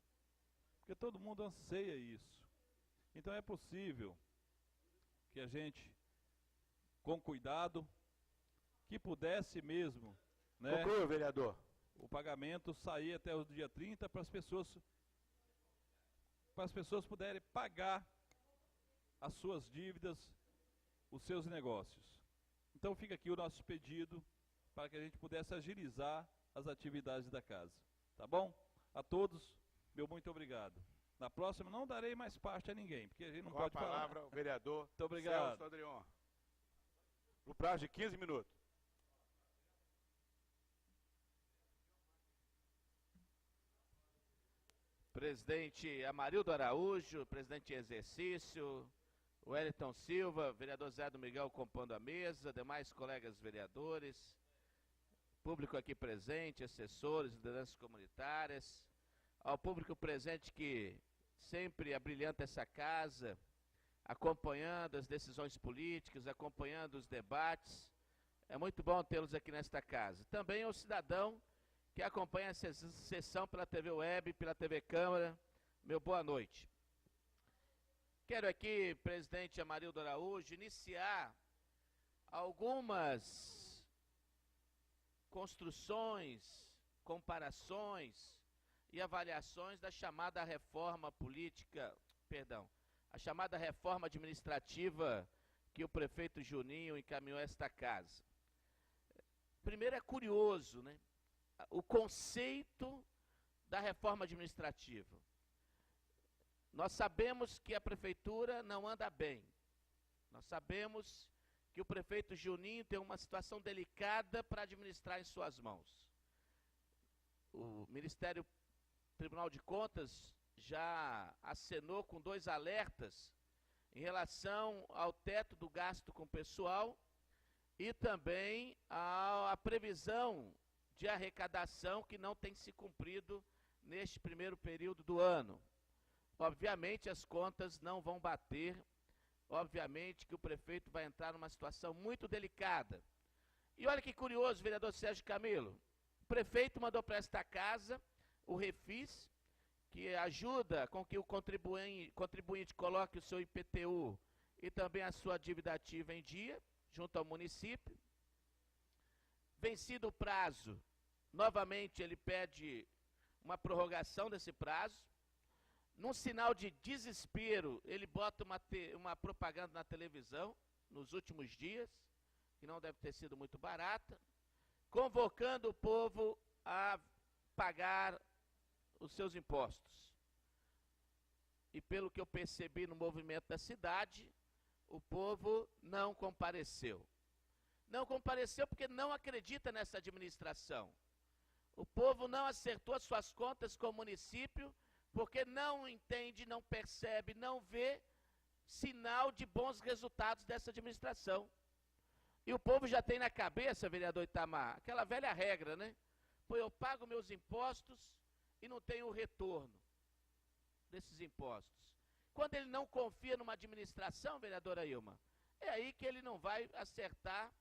porque todo mundo anseia isso. Então é possível que a gente, com cuidado, que pudesse mesmo, né, conclua, vereador, o pagamento sair até o dia 30 para as pessoas poderem pagar as suas dívidas, os seus negócios. Então fica aqui o nosso pedido para que a gente pudesse agilizar as atividades da casa. Tá bom? A todos, meu muito obrigado. Na próxima não darei mais parte a ninguém, porque a gente não pode falar. Com a palavra, o vereador muito obrigado. Celso Adrion. No prazo de 15 minutos. Presidente Amarildo Araújo, presidente em exercício, Wellington Silva, vereador Zé do Miguel compondo a mesa, demais colegas vereadores, público aqui presente, assessores, lideranças comunitárias, ao público presente que sempre abrilhanta essa casa, acompanhando as decisões políticas, acompanhando os debates. É muito bom tê-los aqui nesta casa. Também ao cidadão que acompanha essa sessão pela TV Web, pela TV Câmara, meu boa noite. Quero aqui, presidente Amarildo Araújo, iniciar algumas construções, comparações e avaliações da chamada reforma política, a chamada reforma administrativa que o prefeito Juninho encaminhou a esta casa. Primeiro é curioso, né? O conceito da reforma administrativa. Nós sabemos que a prefeitura não anda bem. Nós sabemos que o prefeito Juninho tem uma situação delicada para administrar em suas mãos. O Ministério Tribunal de Contas já acenou com 2 alertas em relação ao teto do gasto com pessoal e também à previsão de arrecadação que não tem se cumprido neste primeiro período do ano. Obviamente as contas não vão bater, obviamente que o prefeito vai entrar numa situação muito delicada. E olha que curioso, vereador Sérgio Camilo, o prefeito mandou para esta casa o Refis, que ajuda com que o contribuinte coloque o seu IPTU e também a sua dívida ativa em dia, junto ao município. Vencido o prazo, novamente ele pede uma prorrogação desse prazo. Num sinal de desespero, ele bota uma propaganda na televisão, nos últimos dias, que não deve ter sido muito barata, convocando o povo a pagar os seus impostos. E pelo que eu percebi no movimento da cidade, o povo não compareceu. Não compareceu porque não acredita nessa administração. O povo não acertou as suas contas com o município porque não entende, não percebe, não vê sinal de bons resultados dessa administração. E o povo já tem na cabeça, vereador Itamar, aquela velha regra, né? Pô, eu pago meus impostos e não tenho o retorno desses impostos. Quando ele não confia numa administração, vereadora Ilma, é aí que ele não vai acertar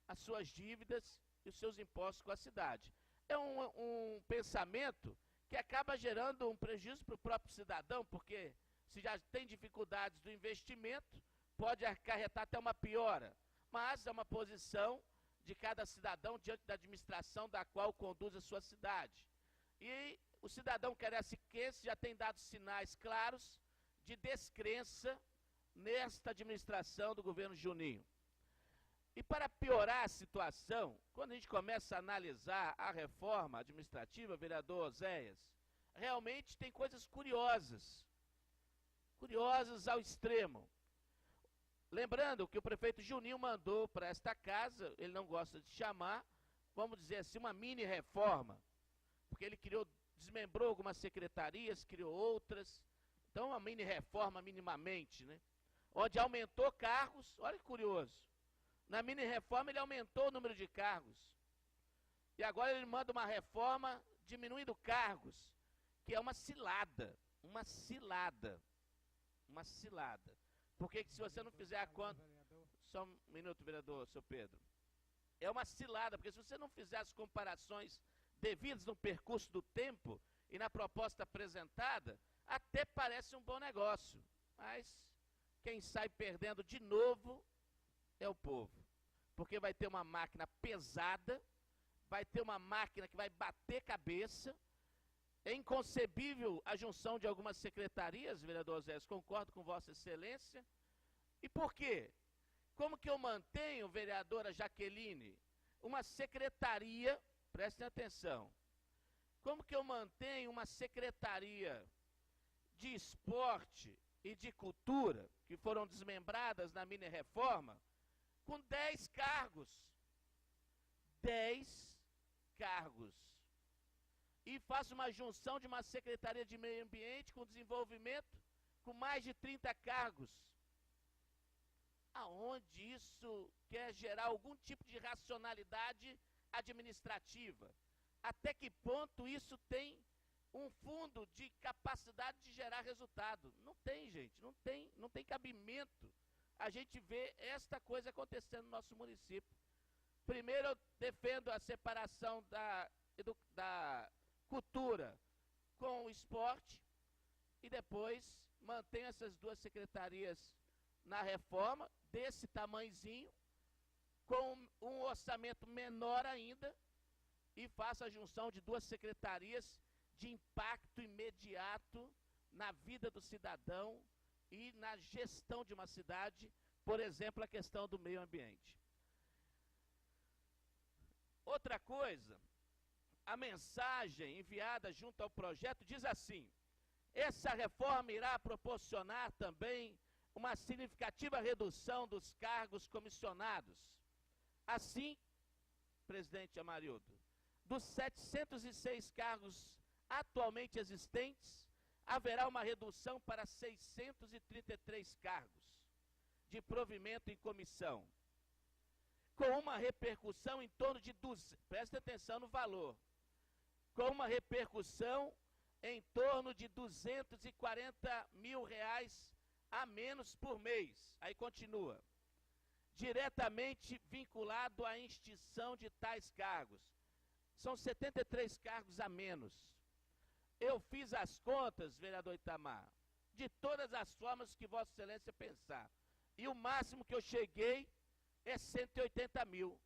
as suas dívidas e os seus impostos com a cidade. É um pensamento que acaba gerando um prejuízo para o próprio cidadão, porque se já tem dificuldades do investimento, pode acarretar até uma piora. Mas é uma posição de cada cidadão diante da administração da qual conduz a sua cidade. E o cidadão caraciquense já tem dado sinais claros de descrença nesta administração do governo Juninho. E para piorar a situação, quando a gente começa a analisar a reforma administrativa, vereador Oséias, realmente tem coisas curiosas ao extremo. Lembrando que o prefeito Juninho mandou para esta casa, ele não gosta de chamar, vamos dizer assim, uma mini-reforma, porque ele desmembrou algumas secretarias, criou outras, então uma mini-reforma minimamente, né? Onde aumentou cargos, olha que curioso. Na mini-reforma ele aumentou o número de cargos. E agora ele manda uma reforma diminuindo cargos, que é uma cilada. Uma cilada. Uma cilada. Porque se você não fizer a conta... Só um minuto, vereador, seu Pedro. É uma cilada, porque se você não fizer as comparações devidas no percurso do tempo e na proposta apresentada, até parece um bom negócio. Mas quem sai perdendo de novo é o povo, porque vai ter uma máquina pesada, vai ter uma máquina que vai bater cabeça. É inconcebível a junção de algumas secretarias, vereador Zé, concordo com Vossa Excelência. E por quê? Como que eu mantenho, vereadora Jaqueline, uma secretaria, prestem atenção, como que eu mantenho uma secretaria de esporte e de cultura, que foram desmembradas na mini-reforma, com 10 cargos. 10 cargos. E faço uma junção de uma Secretaria de Meio Ambiente com desenvolvimento com mais de 30 cargos. Aonde isso quer gerar algum tipo de racionalidade administrativa? Até que ponto isso tem um fundo de capacidade de gerar resultado? Não tem, gente, não tem cabimento a gente vê esta coisa acontecendo no nosso município. Primeiro eu defendo a separação da cultura com o esporte e depois mantenho essas duas secretarias na reforma, desse tamanhozinho, com um orçamento menor ainda, e faço a junção de duas secretarias de impacto imediato na vida do cidadão e na gestão de uma cidade, por exemplo, a questão do meio ambiente. Outra coisa, a mensagem enviada junto ao projeto diz assim: essa reforma irá proporcionar também uma significativa redução dos cargos comissionados. Assim, presidente Amarildo, dos 706 cargos atualmente existentes, haverá uma redução para 633 cargos de provimento em comissão, com uma repercussão em torno de, presta atenção no valor, com uma repercussão em torno de R$240 mil a menos por mês. Aí continua. Diretamente vinculado à extinção de tais cargos. São 73 cargos a menos. Eu fiz as contas, vereador Itamar, de todas as formas que Vossa Excelência pensar. E o máximo que eu cheguei é 180 mil.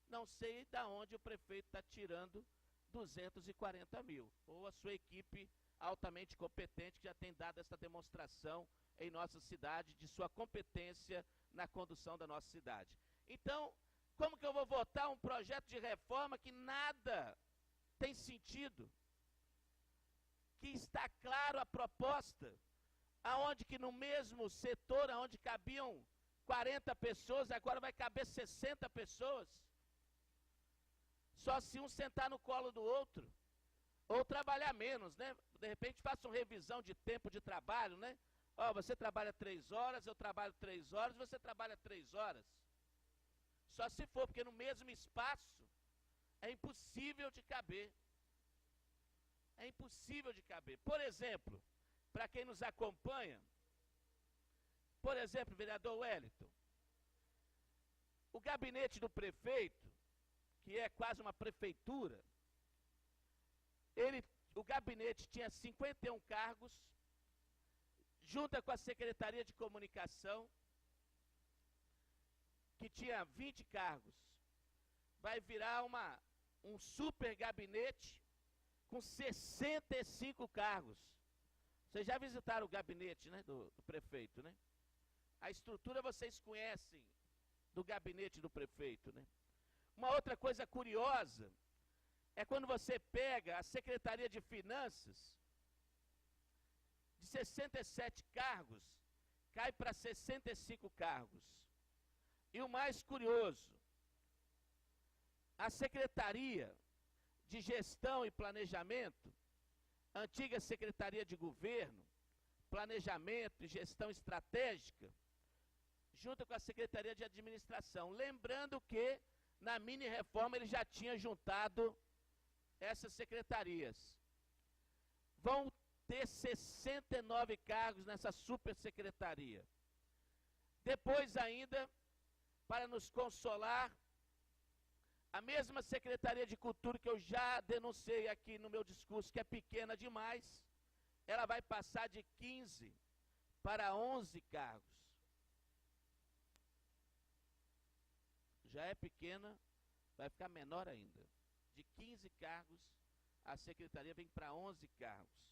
Não sei de onde o prefeito está tirando 240 mil. Ou a sua equipe altamente competente que já tem dado essa demonstração em nossa cidade de sua competência na condução da nossa cidade. Então, como que eu vou votar um projeto de reforma que nada tem sentido? Que está claro a proposta, aonde que no mesmo setor, aonde cabiam 40 pessoas, agora vai caber 60 pessoas. Só se um sentar no colo do outro, ou trabalhar menos, né? De repente façam revisão de tempo de trabalho, né? Ó, você trabalha 3 horas, eu trabalho 3 horas, você trabalha 3 horas. Só se for, porque no mesmo espaço é impossível de caber. É impossível de caber. Por exemplo, para quem nos acompanha, por exemplo, vereador Wellington, o gabinete do prefeito, que é quase uma prefeitura, o gabinete tinha 51 cargos, junta com a Secretaria de Comunicação, que tinha 20 cargos. Vai virar um super gabinete com 65 cargos. Vocês já visitaram o gabinete, né, do prefeito, né? A estrutura vocês conhecem do gabinete do prefeito, né? Uma outra coisa curiosa é quando você pega a Secretaria de Finanças, de 67 cargos, cai para 65 cargos. E o mais curioso, a Secretaria de Gestão e Planejamento, antiga Secretaria de Governo, Planejamento e Gestão Estratégica, junto com a Secretaria de Administração. Lembrando que, na mini-reforma, ele já tinha juntado essas secretarias. Vão ter 69 cargos nessa supersecretaria. Depois ainda, para nos consolar, a mesma Secretaria de Cultura que eu já denunciei aqui no meu discurso, que é pequena demais, ela vai passar de 15 para 11 cargos. Já é pequena, vai ficar menor ainda. De 15 cargos, a Secretaria vem para 11 cargos.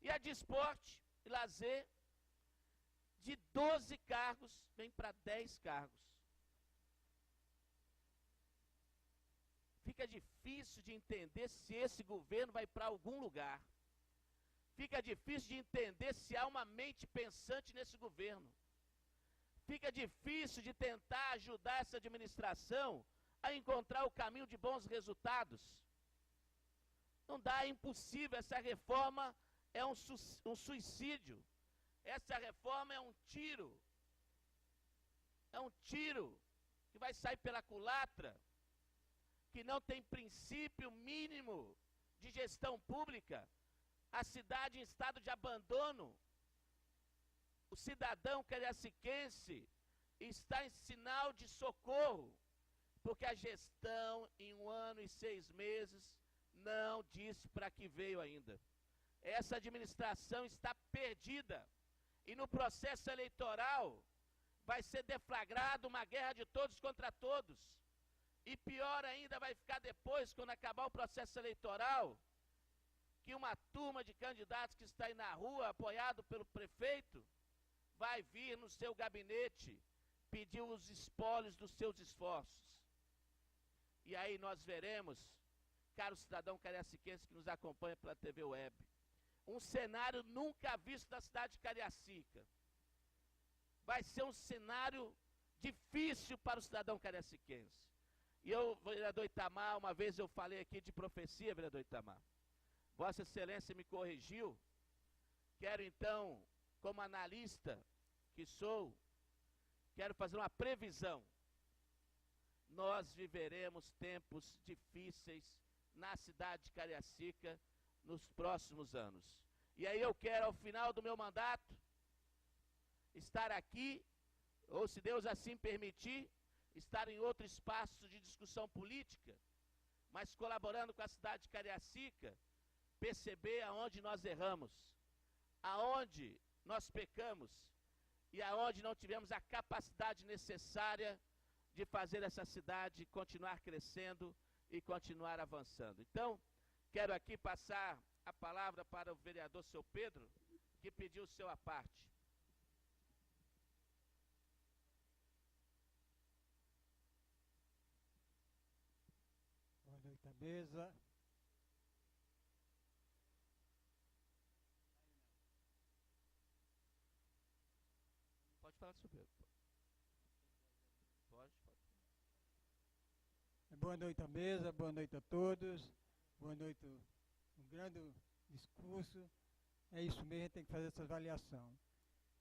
E a de Esporte e Lazer, de 12 cargos, vem para 10 cargos. Fica difícil de entender se esse governo vai para algum lugar. Fica difícil de entender se há uma mente pensante nesse governo. Fica difícil de tentar ajudar essa administração a encontrar o caminho de bons resultados. Não dá, é impossível. Essa reforma é um suicídio. Essa reforma é um tiro. É um tiro que vai sair pela culatra, que não tem princípio mínimo de gestão pública. A cidade em estado de abandono. O cidadão cariaciquense está em sinal de socorro, porque a gestão, em 1 ano e 6 meses, não disse para que veio ainda. Essa administração está perdida. E no processo eleitoral vai ser deflagrada uma guerra de todos contra todos. E pior ainda vai ficar depois, quando acabar o processo eleitoral, que uma turma de candidatos que está aí na rua, apoiado pelo prefeito, vai vir no seu gabinete pedir os espólios dos seus esforços. E aí nós veremos, caro cidadão cariaciquense que nos acompanha pela TV Web, um cenário nunca visto na cidade de Cariacica. Vai ser um cenário difícil para o cidadão cariaciquense. E eu, vereador Itamar, uma vez eu falei aqui de profecia, vereador Itamar. Vossa Excelência me corrigiu. Quero então, como analista que sou, quero fazer uma previsão. Nós viveremos tempos difíceis na cidade de Cariacica nos próximos anos. E aí eu quero, ao final do meu mandato, estar aqui, ou se Deus assim permitir, estar em outro espaço de discussão política, mas colaborando com a cidade de Cariacica, perceber aonde nós erramos, aonde nós pecamos e aonde não tivemos a capacidade necessária de fazer essa cidade continuar crescendo e continuar avançando. Então, quero aqui passar a palavra para o vereador seu Pedro, que pediu o seu à parte. Boa noite à mesa. Pode falar, seu Pedro. Pode. Boa noite à mesa, boa noite a todos. Boa noite, um grande discurso. É isso mesmo, a gente tem que fazer essa avaliação.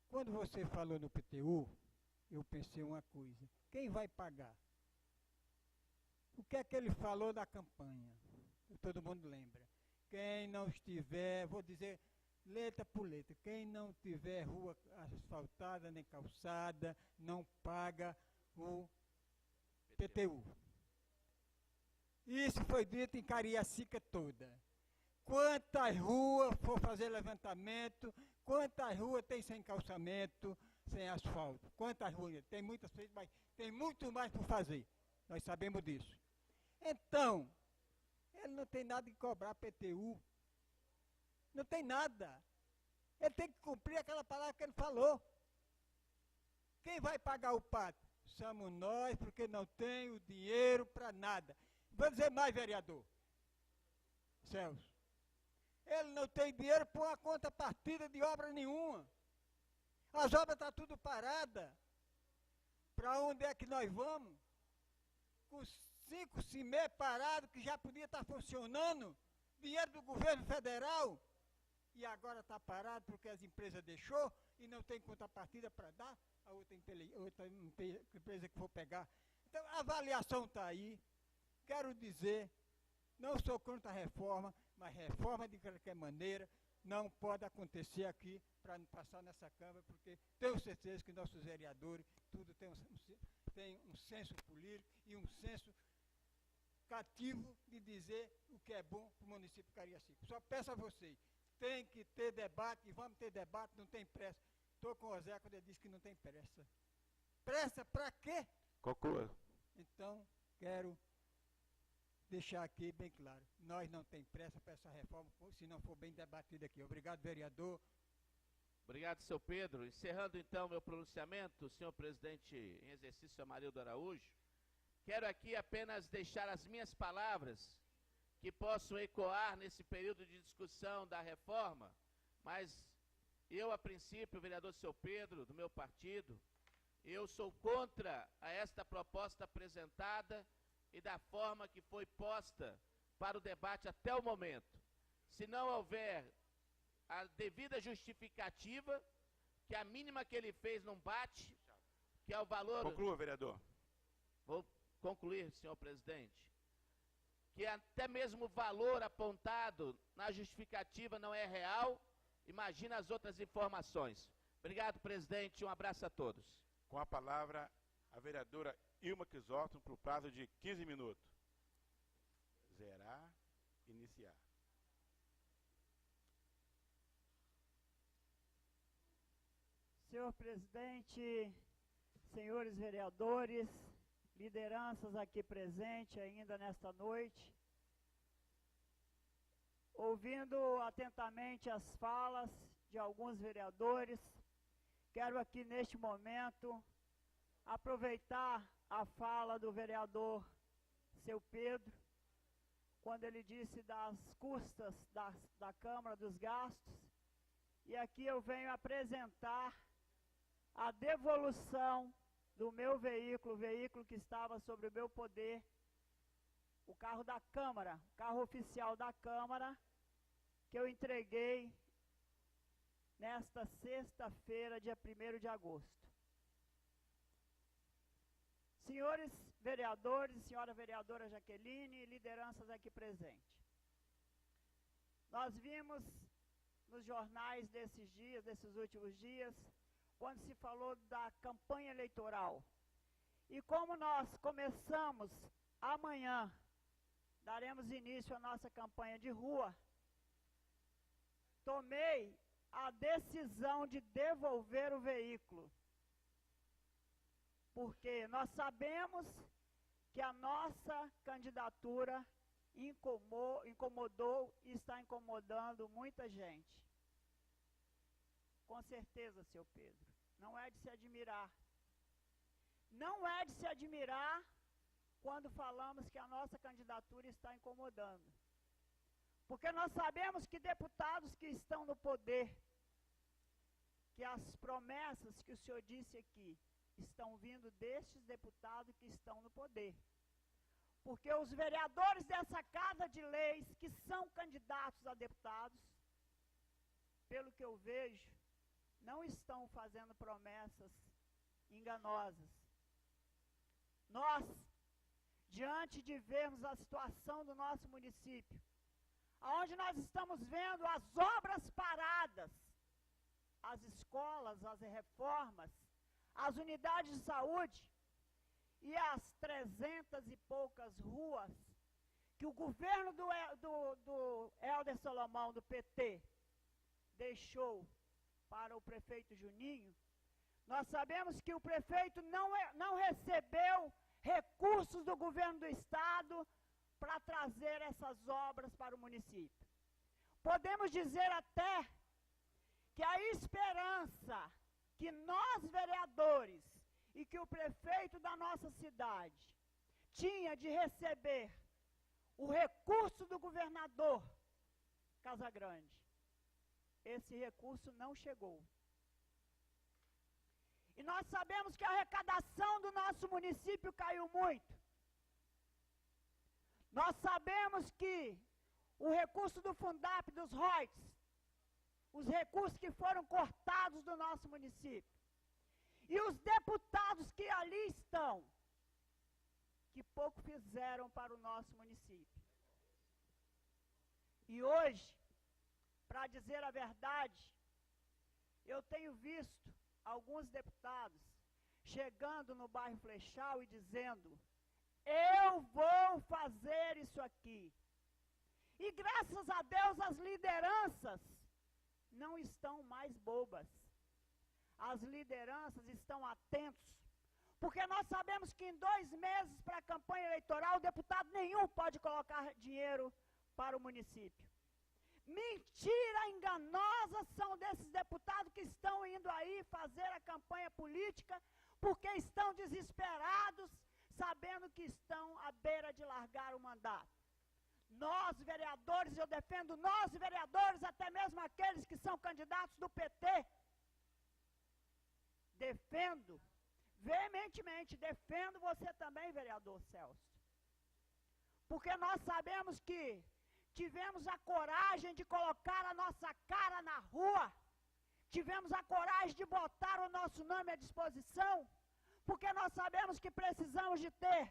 Quando você falou no PTU, eu pensei uma coisa. Quem vai pagar? O que é que ele falou da campanha? Todo mundo lembra. Quem não estiver, vou dizer letra por letra, quem não tiver rua asfaltada nem calçada, não paga o PTU. Isso foi dito em Cariacica toda. Quantas ruas for fazer levantamento, quantas ruas tem sem calçamento, sem asfalto? Quantas ruas? Tem muitas, mas tem muito mais por fazer. Nós sabemos disso. Então, ele não tem nada que cobrar PTU. Não tem nada. Ele tem que cumprir aquela palavra que ele falou. Quem vai pagar o pato? Somos nós, porque não tem o dinheiro para nada. Vou dizer mais, vereador Celso. Ele não tem dinheiro para uma conta partida de obra nenhuma. As obras estão tudo paradas. Para onde é que nós vamos? Com 5 CIME parados, que já podia estar funcionando, dinheiro do governo federal, e agora está parado porque as empresas deixou e não tem contrapartida para dar a outra empresa que for pegar. Então, a avaliação está aí. Quero dizer, não sou contra a reforma, mas reforma de qualquer maneira não pode acontecer aqui para não passar nessa Câmara, porque tenho certeza que nossos vereadores, tudo tem um senso político e um senso cativo de dizer o que é bom para o município de Cariacica. Só peço a vocês, tem que ter debate, e vamos ter debate, não tem pressa. Estou com o Zé quando ele disse que não tem pressa. Pressa para quê? Conclua. Então, quero deixar aqui bem claro, nós não tem pressa para essa reforma, se não for bem debatida aqui. Obrigado, vereador. Obrigado, seu Pedro. Encerrando então meu pronunciamento, senhor presidente em exercício Amarildo Araújo, quero aqui apenas deixar as minhas palavras que possam ecoar nesse período de discussão da reforma, mas eu, a princípio, vereador seu Pedro, do meu partido, eu sou contra a esta proposta apresentada e da forma que foi posta para o debate até o momento. Se não houver a devida justificativa, que a mínima que ele fez não bate, que é o valor... Conclua, vereador. Vou concluir, senhor presidente. Que até mesmo o valor apontado na justificativa não é real, imagina as outras informações. Obrigado, presidente, um abraço a todos. Com a palavra, a vereadora Ilma Crisóstomo, por prazo de 15 minutos. Zerar, iniciar. Senhor presidente, senhores vereadores, lideranças aqui presentes ainda nesta noite, ouvindo atentamente as falas de alguns vereadores, quero aqui neste momento aproveitar a fala do vereador seu Pedro, quando ele disse das custas da Câmara, dos gastos, e aqui eu venho apresentar a devolução do meu veículo, o veículo que estava sobre o meu poder, o carro da Câmara, o carro oficial da Câmara, que eu entreguei nesta sexta-feira, dia 1º de agosto. Senhores vereadores e senhora vereadora Jaqueline e lideranças aqui presentes. Nós vimos nos jornais desses dias, desses últimos dias, quando se falou da campanha eleitoral. E como nós começamos amanhã, daremos início à nossa campanha de rua, tomei a decisão de devolver o veículo. Porque nós sabemos que a nossa candidatura incomodou e está incomodando muita gente. Com certeza, seu Pedro, não é de se admirar. Não é de se admirar quando falamos que a nossa candidatura está incomodando. Porque nós sabemos que deputados que estão no poder, que as promessas que o senhor disse aqui, estão vindo destes deputados que estão no poder. Porque os vereadores dessa Casa de Leis, que são candidatos a deputados, pelo que eu vejo, não estão fazendo promessas enganosas. Nós, diante de vermos a situação do nosso município, onde nós estamos vendo as obras paradas, as escolas, as reformas, as unidades de saúde e as 300 e poucas ruas que o governo do Helder Salomão, do PT, deixou para o prefeito Juninho, nós sabemos que o prefeito não recebeu recursos do governo do estado para trazer essas obras para o município. Podemos dizer até que a esperança que nós, vereadores, e que o prefeito da nossa cidade tinha de receber o recurso do governador Casagrande, esse recurso não chegou. E nós sabemos que a arrecadação do nosso município caiu muito. Nós sabemos que o recurso do Fundap, dos ROIs, os recursos que foram cortados do nosso município, e os deputados que ali estão, que pouco fizeram para o nosso município. E hoje, para dizer a verdade, eu tenho visto alguns deputados chegando no bairro Flechal e dizendo: eu vou fazer isso aqui. E graças a Deus as lideranças não estão mais bobas. As lideranças estão atentos, porque nós sabemos que em 2 meses para a campanha eleitoral, deputado nenhum pode colocar dinheiro para o município. Mentira enganosa são desses deputados que estão indo aí fazer a campanha política, porque estão desesperados, sabendo que estão à beira de largar o mandato. Nós, vereadores, eu defendo nós, vereadores, até mesmo aqueles que são candidatos do PT, defendo, veementemente, defendo você também, vereador Celso. Porque nós sabemos que tivemos a coragem de colocar a nossa cara na rua, tivemos a coragem de botar o nosso nome à disposição, porque nós sabemos que precisamos de ter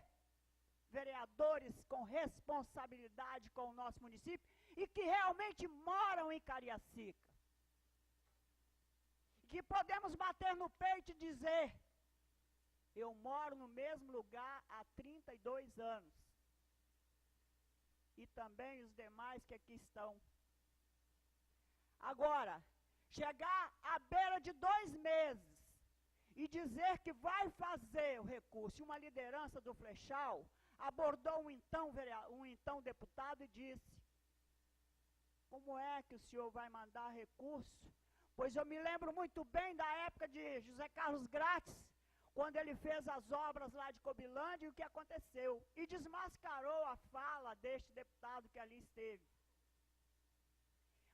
vereadores com responsabilidade com o nosso município e que realmente moram em Cariacica. Que podemos bater no peito e dizer: eu moro no mesmo lugar há 32 anos. E também os demais que aqui estão. Agora, chegar à beira de 2 meses e dizer que vai fazer o recurso, uma liderança do Flechal abordou um então deputado e disse: como é que o senhor vai mandar recurso? Pois eu me lembro muito bem da época de José Carlos Grátis, quando ele fez as obras lá de Cobilândia, e o que aconteceu? E desmascarou a fala deste deputado que ali esteve.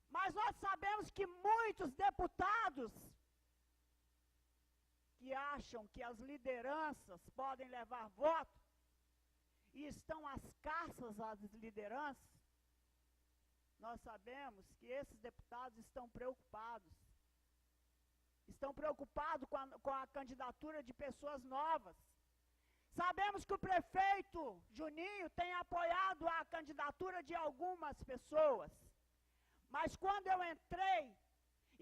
Mas nós sabemos que muitos deputados que acham que as lideranças podem levar voto e estão às caças às lideranças, nós sabemos que esses deputados estão preocupados. Estão preocupados com a candidatura de pessoas novas, Sabemos que o prefeito Juninho tem apoiado a candidatura de algumas pessoas, mas quando eu entrei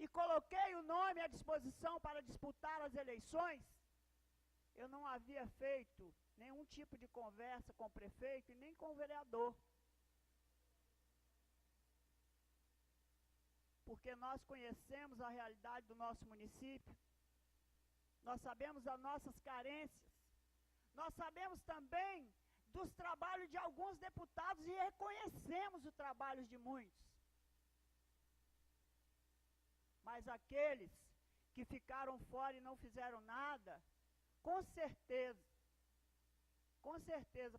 e coloquei o nome à disposição para disputar as eleições, eu não havia feito nenhum tipo de conversa com o prefeito e nem com o vereador. Porque nós conhecemos a realidade do nosso município, nós sabemos as nossas carências, nós sabemos também dos trabalhos de alguns deputados e reconhecemos o trabalho de muitos. Mas aqueles que ficaram fora e não fizeram nada, com certeza,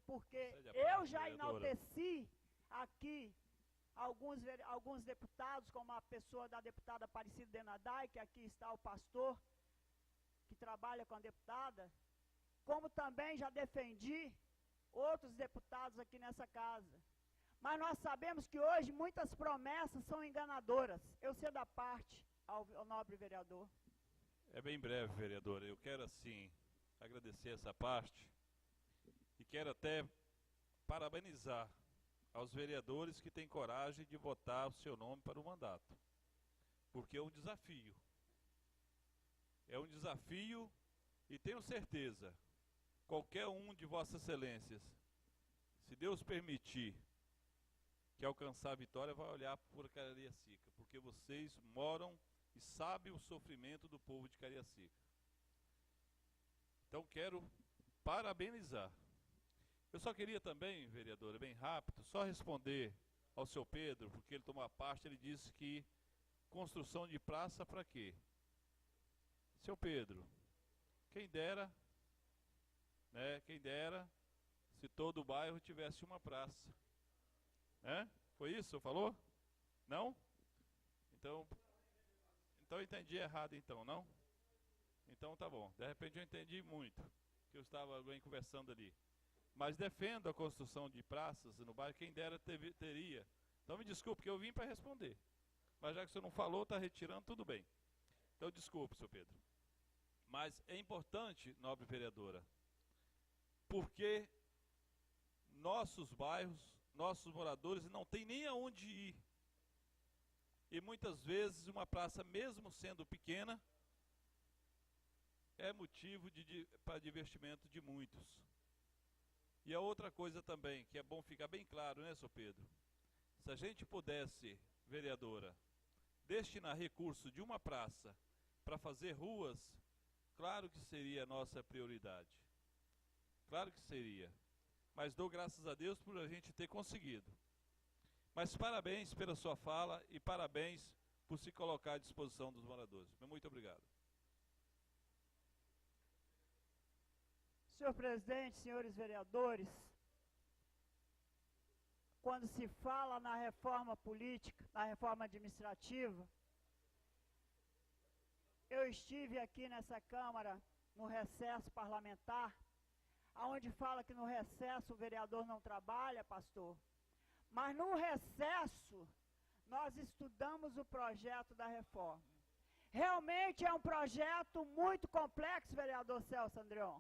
porque eu já enalteci aqui alguns deputados, como a pessoa da deputada Aparecida Denadai, que aqui está o pastor, que trabalha com a deputada, como também já defendi outros deputados aqui nessa casa. Mas nós sabemos que hoje muitas promessas são enganadoras. Eu sei da parte ao nobre vereador. É bem breve, vereadora. Eu quero, assim, agradecer essa parte e quero até parabenizar aos vereadores que têm coragem de votar o seu nome para o mandato. Porque é um desafio. É um desafio e tenho certeza, qualquer um de vossas excelências, se Deus permitir que alcançar a vitória, vai olhar por Cariacica, porque vocês moram e sabem o sofrimento do povo de Cariacica. Então quero parabenizar. Eu só queria também, vereadora, bem rápido, só responder ao seu Pedro, porque ele tomou a parte, ele disse que construção de praça para quê? Seu Pedro, quem dera, né, quem dera se todo o bairro tivesse uma praça. Foi isso que você falou? Não? Então eu entendi errado então, não? Então tá bom, de repente eu entendi muito, que eu estava bem conversando ali. Mas defendo a construção de praças no bairro, quem dera teria. Então me desculpe, porque eu vim para responder. Mas já que você não falou, está retirando, tudo bem. Então desculpe, seu Pedro. Mas é importante, nobre vereadora, porque nossos bairros, nossos moradores não têm nem aonde ir. E muitas vezes uma praça, mesmo sendo pequena, é motivo para divertimento de muitos. E a outra coisa também, que é bom ficar bem claro, né, seu Pedro? Se a gente pudesse, vereadora, destinar recurso de uma praça para fazer ruas, claro que seria a nossa prioridade. Claro que seria. Mas dou graças a Deus por a gente ter conseguido. Mas parabéns pela sua fala e parabéns por se colocar à disposição dos moradores. Muito obrigado. Senhor presidente, senhores vereadores, quando se fala na reforma política, na reforma administrativa, eu estive aqui nessa Câmara, no recesso parlamentar, onde fala que no recesso o vereador não trabalha, pastor, mas no recesso nós estudamos o projeto da reforma. Realmente é um projeto muito complexo, vereador Celso Andreon.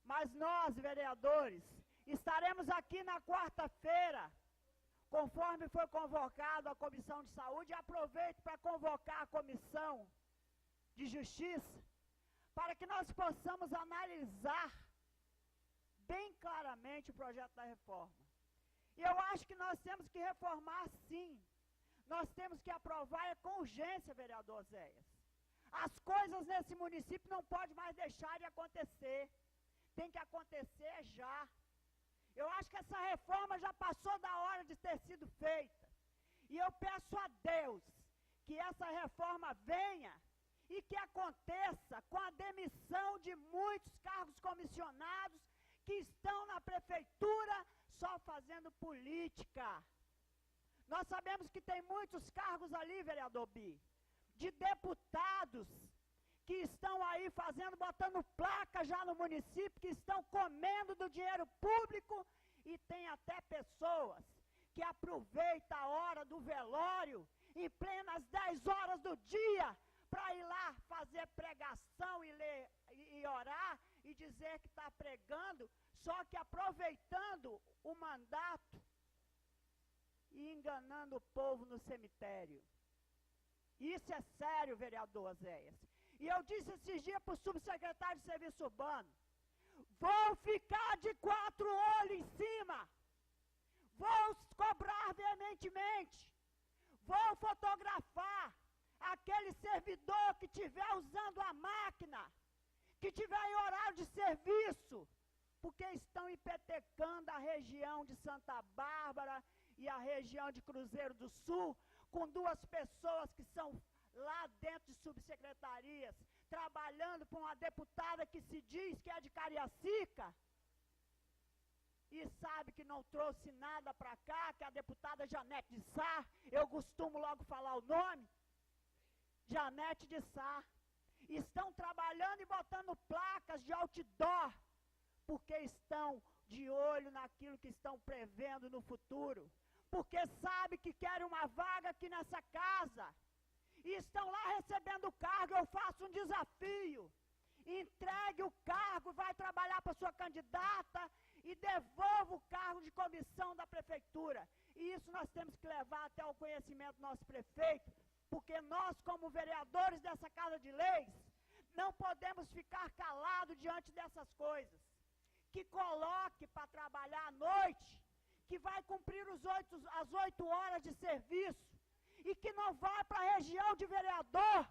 Mas nós, vereadores, estaremos aqui na quarta-feira, conforme foi convocado a Comissão de Saúde, e aproveito para convocar a Comissão de Justiça, para que nós possamos analisar bem claramente o projeto da reforma. E eu acho que nós temos que reformar sim. Nós temos que aprovar com urgência, vereador Zéias. As coisas nesse município não podem mais deixar de acontecer. Tem que acontecer já. Eu acho que essa reforma já passou da hora de ter sido feita. E eu peço a Deus que essa reforma venha e que aconteça com a demissão de muitos cargos comissionados que estão na prefeitura só fazendo política. Nós sabemos que tem muitos cargos ali, vereador Bi, de deputados que estão aí botando placa já no município, que estão comendo do dinheiro público, e tem até pessoas que aproveitam a hora do velório, em plenas 10 horas do dia, para ir lá fazer pregação e ler e orar e dizer que está pregando, só que aproveitando o mandato e enganando o povo no cemitério. Isso é sério, vereador Oséias. E eu disse esses dias para o subsecretário de Serviço Urbano, vou ficar de 4 olhos em cima, vou cobrar veementemente, vou fotografar aquele servidor que estiver usando a máquina, que estiver em horário de serviço, porque estão empetecando a região de Santa Bárbara e a região de Cruzeiro do Sul, com 2 pessoas que são lá dentro de subsecretarias, trabalhando para uma deputada que se diz que é de Cariacica, e sabe que não trouxe nada para cá, que é a deputada Janete de Sá, eu costumo logo falar o nome, Janete de Sá, estão trabalhando e botando placas de outdoor, porque estão de olho naquilo que estão prevendo no futuro, porque sabe que querem uma vaga aqui nessa casa, e estão lá recebendo o cargo. Eu faço um desafio, entregue o cargo, vai trabalhar para sua candidata e devolva o cargo de comissão da prefeitura, e isso nós temos que levar até o conhecimento do nosso prefeito, porque nós, como vereadores dessa Casa de Leis, não podemos ficar calados diante dessas coisas, que coloque para trabalhar à noite, que vai cumprir as 8 horas de serviço, e que não vai para a região de vereador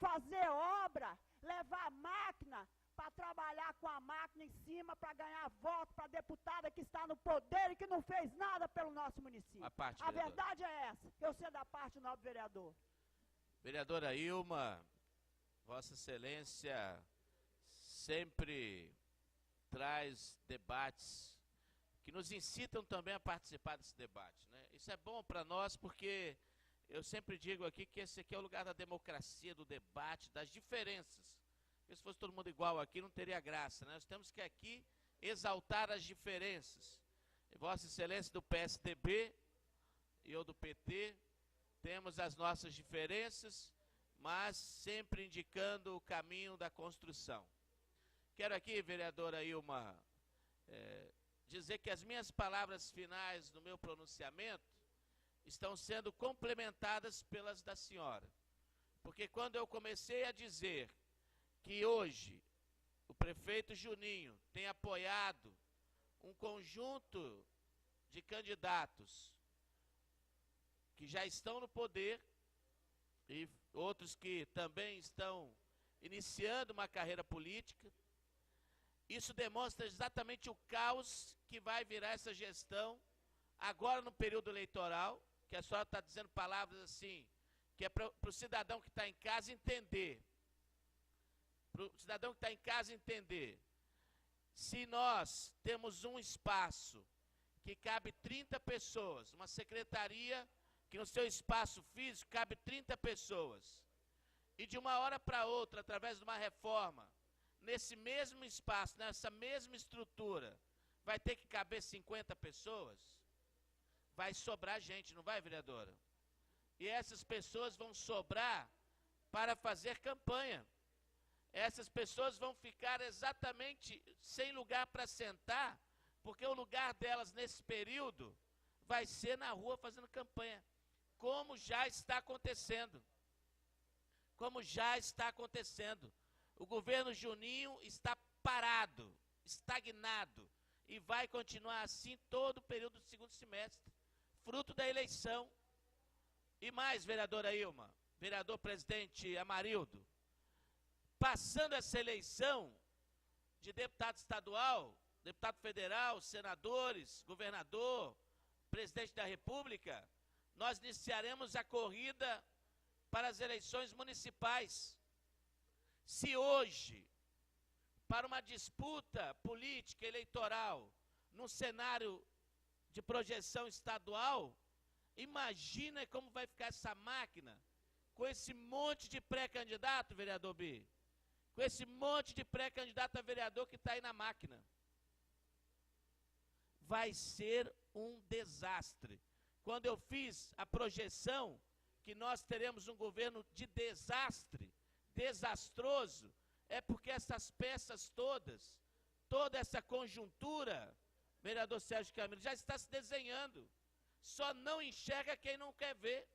fazer obra, levar máquina, para trabalhar com a máquina em cima, para ganhar voto para a deputada que está no poder e que não fez nada pelo nosso município. A verdade é essa, eu sei da parte do nobre vereador. Vereadora Ilma, Vossa Excelência sempre traz debates que nos incitam também a participar desse debate, né? Isso é bom para nós porque eu sempre digo aqui que esse aqui é o lugar da democracia, do debate, das diferenças. Porque se fosse todo mundo igual aqui, não teria graça, né? Nós temos que aqui exaltar as diferenças. Vossa Excelência do PSDB e eu do PT, temos as nossas diferenças, mas sempre indicando o caminho da construção. Quero aqui, vereadora Ilma, dizer que as minhas palavras finais no meu pronunciamento estão sendo complementadas pelas da senhora. Porque quando eu comecei a dizer que hoje o prefeito Juninho tem apoiado um conjunto de candidatos que já estão no poder e outros que também estão iniciando uma carreira política, isso demonstra exatamente o caos que vai virar essa gestão agora no período eleitoral, que a senhora está dizendo palavras assim, que é para o cidadão que está em casa entender. Para o cidadão que está em casa entender. Se nós temos um espaço que cabe 30 pessoas, uma secretaria que no seu espaço físico cabe 30 pessoas, e de uma hora para outra, através de uma reforma, nesse mesmo espaço, nessa mesma estrutura, vai ter que caber 50 pessoas, vai sobrar gente, não vai, vereadora? E essas pessoas vão sobrar para fazer campanha. Essas pessoas vão ficar exatamente sem lugar para sentar, porque o lugar delas nesse período vai ser na rua fazendo campanha, como já está acontecendo. Como já está acontecendo. O governo Juninho está parado, estagnado, e vai continuar assim todo o período do segundo semestre, fruto da eleição. E mais, vereadora Ilma, vereador presidente Amarildo, passando essa eleição de deputado estadual, deputado federal, senadores, governador, presidente da República, nós iniciaremos a corrida para as eleições municipais. Se hoje, para uma disputa política eleitoral, num cenário de projeção estadual, imagina como vai ficar essa máquina, com esse monte de pré-candidato, vereador B, com esse monte de pré-candidato a vereador que está aí na máquina. Vai ser um desastre. Quando eu fiz a projeção que nós teremos um governo de desastre, desastroso, é porque essas peças todas, toda essa conjuntura, vereador Sérgio Camilo, já está se desenhando. Só não enxerga quem não quer ver.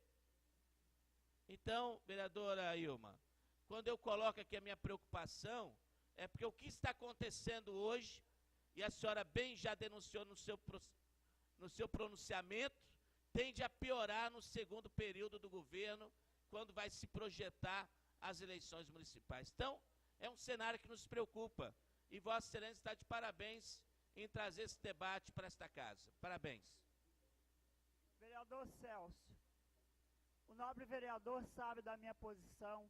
Então, vereadora Ilma, quando eu coloco aqui a minha preocupação, é porque o que está acontecendo hoje, e a senhora bem já denunciou no seu pronunciamento, tende a piorar no segundo período do governo, quando vai se projetar as eleições municipais. Então, é um cenário que nos preocupa. E Vossa Excelência está de parabéns em trazer esse debate para esta casa. Parabéns. Vereador Celso, o nobre vereador sabe da minha posição.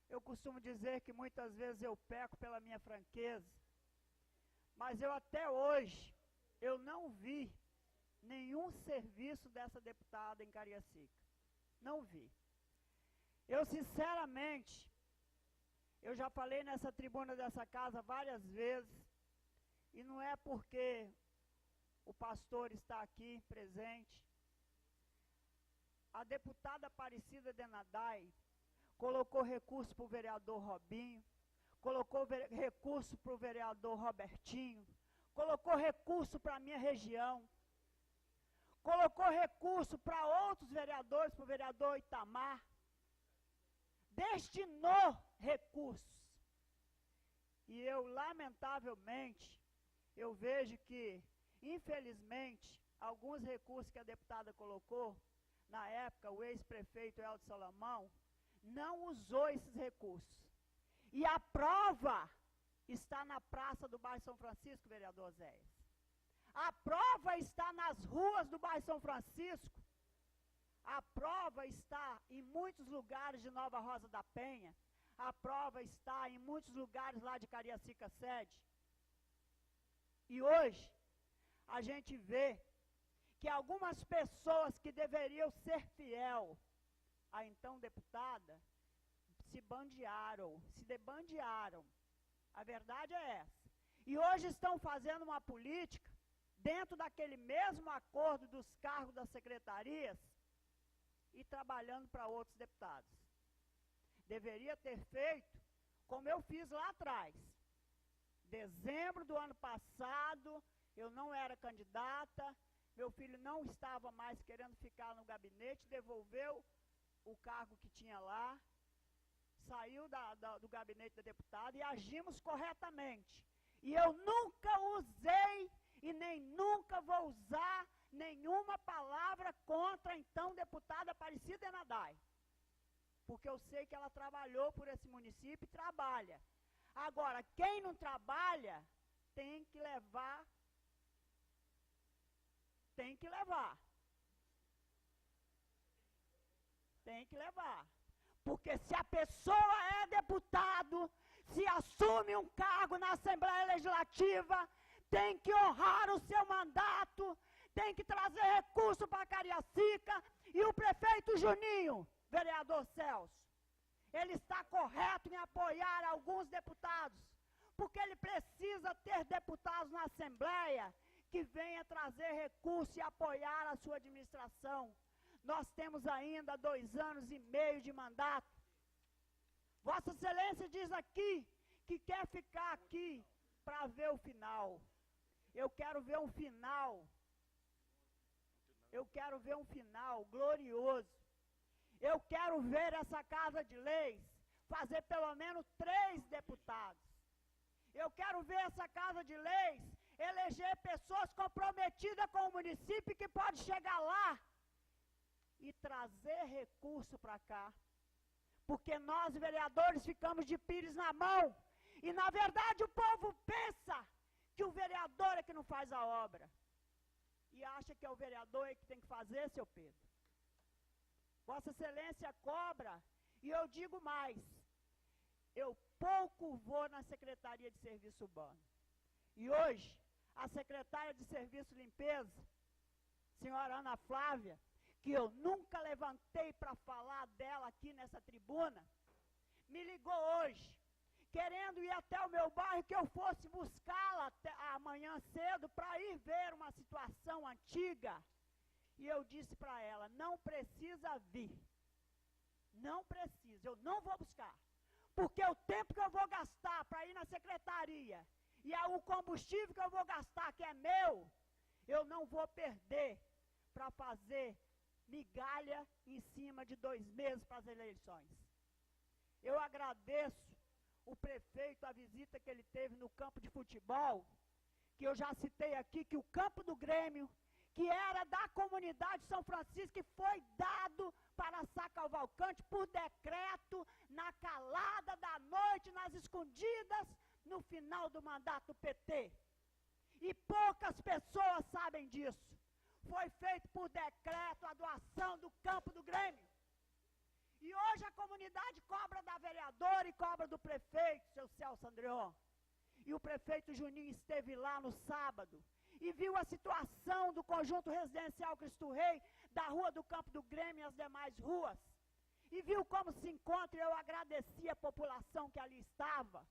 Eu costumo dizer que muitas vezes eu peco pela minha franqueza, mas eu até hoje, eu não vi nenhum serviço dessa deputada em Cariacica. Não vi. Eu, sinceramente, eu já falei nessa tribuna dessa casa várias vezes, e não é porque o pastor está aqui presente. A deputada Aparecida Denadai colocou recurso para o vereador Robinho, colocou recurso para o vereador Robertinho, colocou recurso para a minha região, colocou recurso para outros vereadores, para o vereador Itamar, destinou recursos. E eu, lamentavelmente, eu vejo que, infelizmente, alguns recursos que a deputada colocou, na época, o ex-prefeito Eldo Salomão, não usou esses recursos. E a prova está na praça do bairro São Francisco, vereador Zéias. A prova está nas ruas do bairro São Francisco. A prova está em muitos lugares de Nova Rosa da Penha. A prova está em muitos lugares lá de Cariacica Sede. E hoje, a gente vê que algumas pessoas que deveriam ser fiel à então deputada, se bandearam, se debandearam. A verdade é essa. E hoje estão fazendo uma política, dentro daquele mesmo acordo dos cargos das secretarias, e trabalhando para outros deputados. Deveria ter feito como eu fiz lá atrás. Dezembro do ano passado, eu não era candidata, meu filho não estava mais querendo ficar no gabinete, devolveu o cargo que tinha lá, saiu do gabinete da deputada e agimos corretamente. E eu nunca usei e nem nunca vou usar nenhuma palavra contra a então deputada Aparecida Denadai. Porque eu sei que ela trabalhou por esse município e trabalha. Agora, quem não trabalha, tem que levar. Tem que levar. Tem que levar. Porque se a pessoa é deputado, se assume um cargo na Assembleia Legislativa, tem que honrar o seu mandato, tem que trazer recurso para Cariacica. E o prefeito Juninho, vereador Celso, ele está correto em apoiar alguns deputados, porque ele precisa ter deputados na Assembleia que venha trazer recurso e apoiar a sua administração. Nós temos ainda 2 anos e meio de mandato. Vossa Excelência diz aqui que quer ficar aqui para ver o final. Eu quero ver um final. Eu quero ver um final glorioso. Eu quero ver essa Casa de Leis fazer pelo menos 3 deputados. Eu quero ver essa Casa de Leis eleger pessoas comprometidas com o município que pode chegar lá e trazer recurso para cá. Porque nós, vereadores, ficamos de pires na mão. E, na verdade, o povo pensa que o vereador é que não faz a obra. E acha que é o vereador que tem que fazer, seu Pedro. Vossa Excelência cobra, e eu digo mais, eu pouco vou na Secretaria de Serviço Urbano. E hoje, a secretária de Serviço e Limpeza, senhora Ana Flávia, que eu nunca levantei para falar dela aqui nessa tribuna, me ligou hoje, querendo ir até o meu bairro, que eu fosse buscá-la amanhã cedo para ir ver uma situação antiga. E eu disse para ela, não precisa vir. Não precisa, eu não vou buscar. Porque o tempo que eu vou gastar para ir na secretaria e o combustível que eu vou gastar, que é meu, eu não vou perder para fazer migalha em cima de 2 meses para as eleições. Eu agradeço o prefeito, a visita que ele teve no campo de futebol, que eu já citei aqui, que o campo do Grêmio, que era da comunidade São Francisco, que foi dado para Sá Cavalcante por decreto, na calada da noite, nas escondidas, no final do mandato do PT. E poucas pessoas sabem disso. Foi feito por decreto a doação do campo do Grêmio. E hoje a comunidade cobra da vereadora e cobra do prefeito, seu Celso Andreon. E o prefeito Juninho esteve lá no sábado e viu a situação do conjunto residencial Cristo Rei, da Rua do Campo do Grêmio e as demais ruas. E viu como se encontra, e eu agradeci a população que ali estava,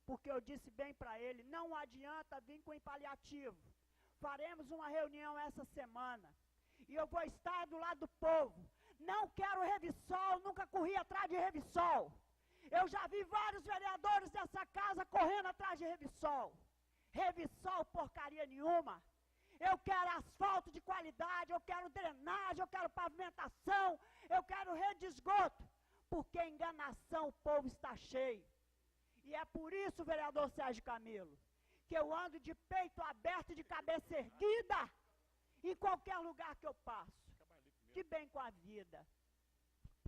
porque eu disse bem para ele, não adianta vir com paliativo. Faremos uma reunião essa semana e eu vou estar do lado do povo. Não quero Revissol, nunca corri atrás de Revissol. Eu já vi vários vereadores dessa casa correndo atrás de Revissol. Revissol porcaria nenhuma. Eu quero asfalto de qualidade, eu quero drenagem, eu quero pavimentação, eu quero rede de esgoto. Porque enganação o povo está cheio. E é por isso, vereador Sérgio Camilo, que eu ando de peito aberto e de cabeça erguida em qualquer lugar que eu passo. De bem com a vida.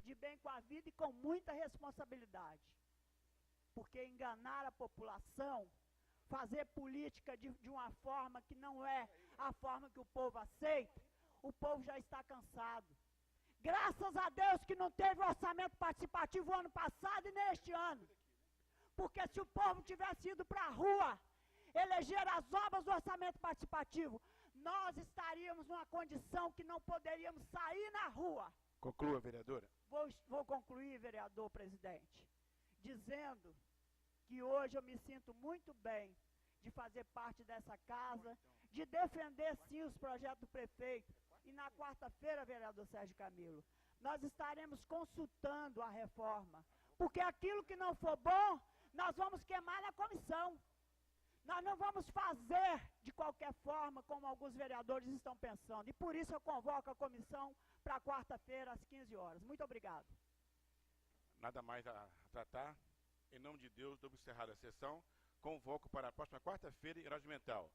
De bem com a vida e com muita responsabilidade. Porque enganar a população, fazer política de uma forma que não é a forma que o povo aceita, o povo já está cansado. Graças a Deus que não teve orçamento participativo ano passado e neste ano. Porque se o povo tivesse ido para a rua, eleger as obras do orçamento participativo, nós estaríamos numa condição que não poderíamos sair na rua. Conclua, vereadora. Vou concluir, vereador presidente, dizendo que hoje eu me sinto muito bem de fazer parte dessa casa, de defender sim os projetos do prefeito. E na quarta-feira, vereador Sérgio Camilo, nós estaremos consultando a reforma. Porque aquilo que não for bom, nós vamos queimar na comissão. Nós não vamos fazer de qualquer forma como alguns vereadores estão pensando. E por isso eu convoco a comissão para quarta-feira às 15 horas. Muito obrigado. Nada mais a tratar. Em nome de Deus, dou encerrada a sessão. Convoco para a próxima quarta-feira em Herói Mental.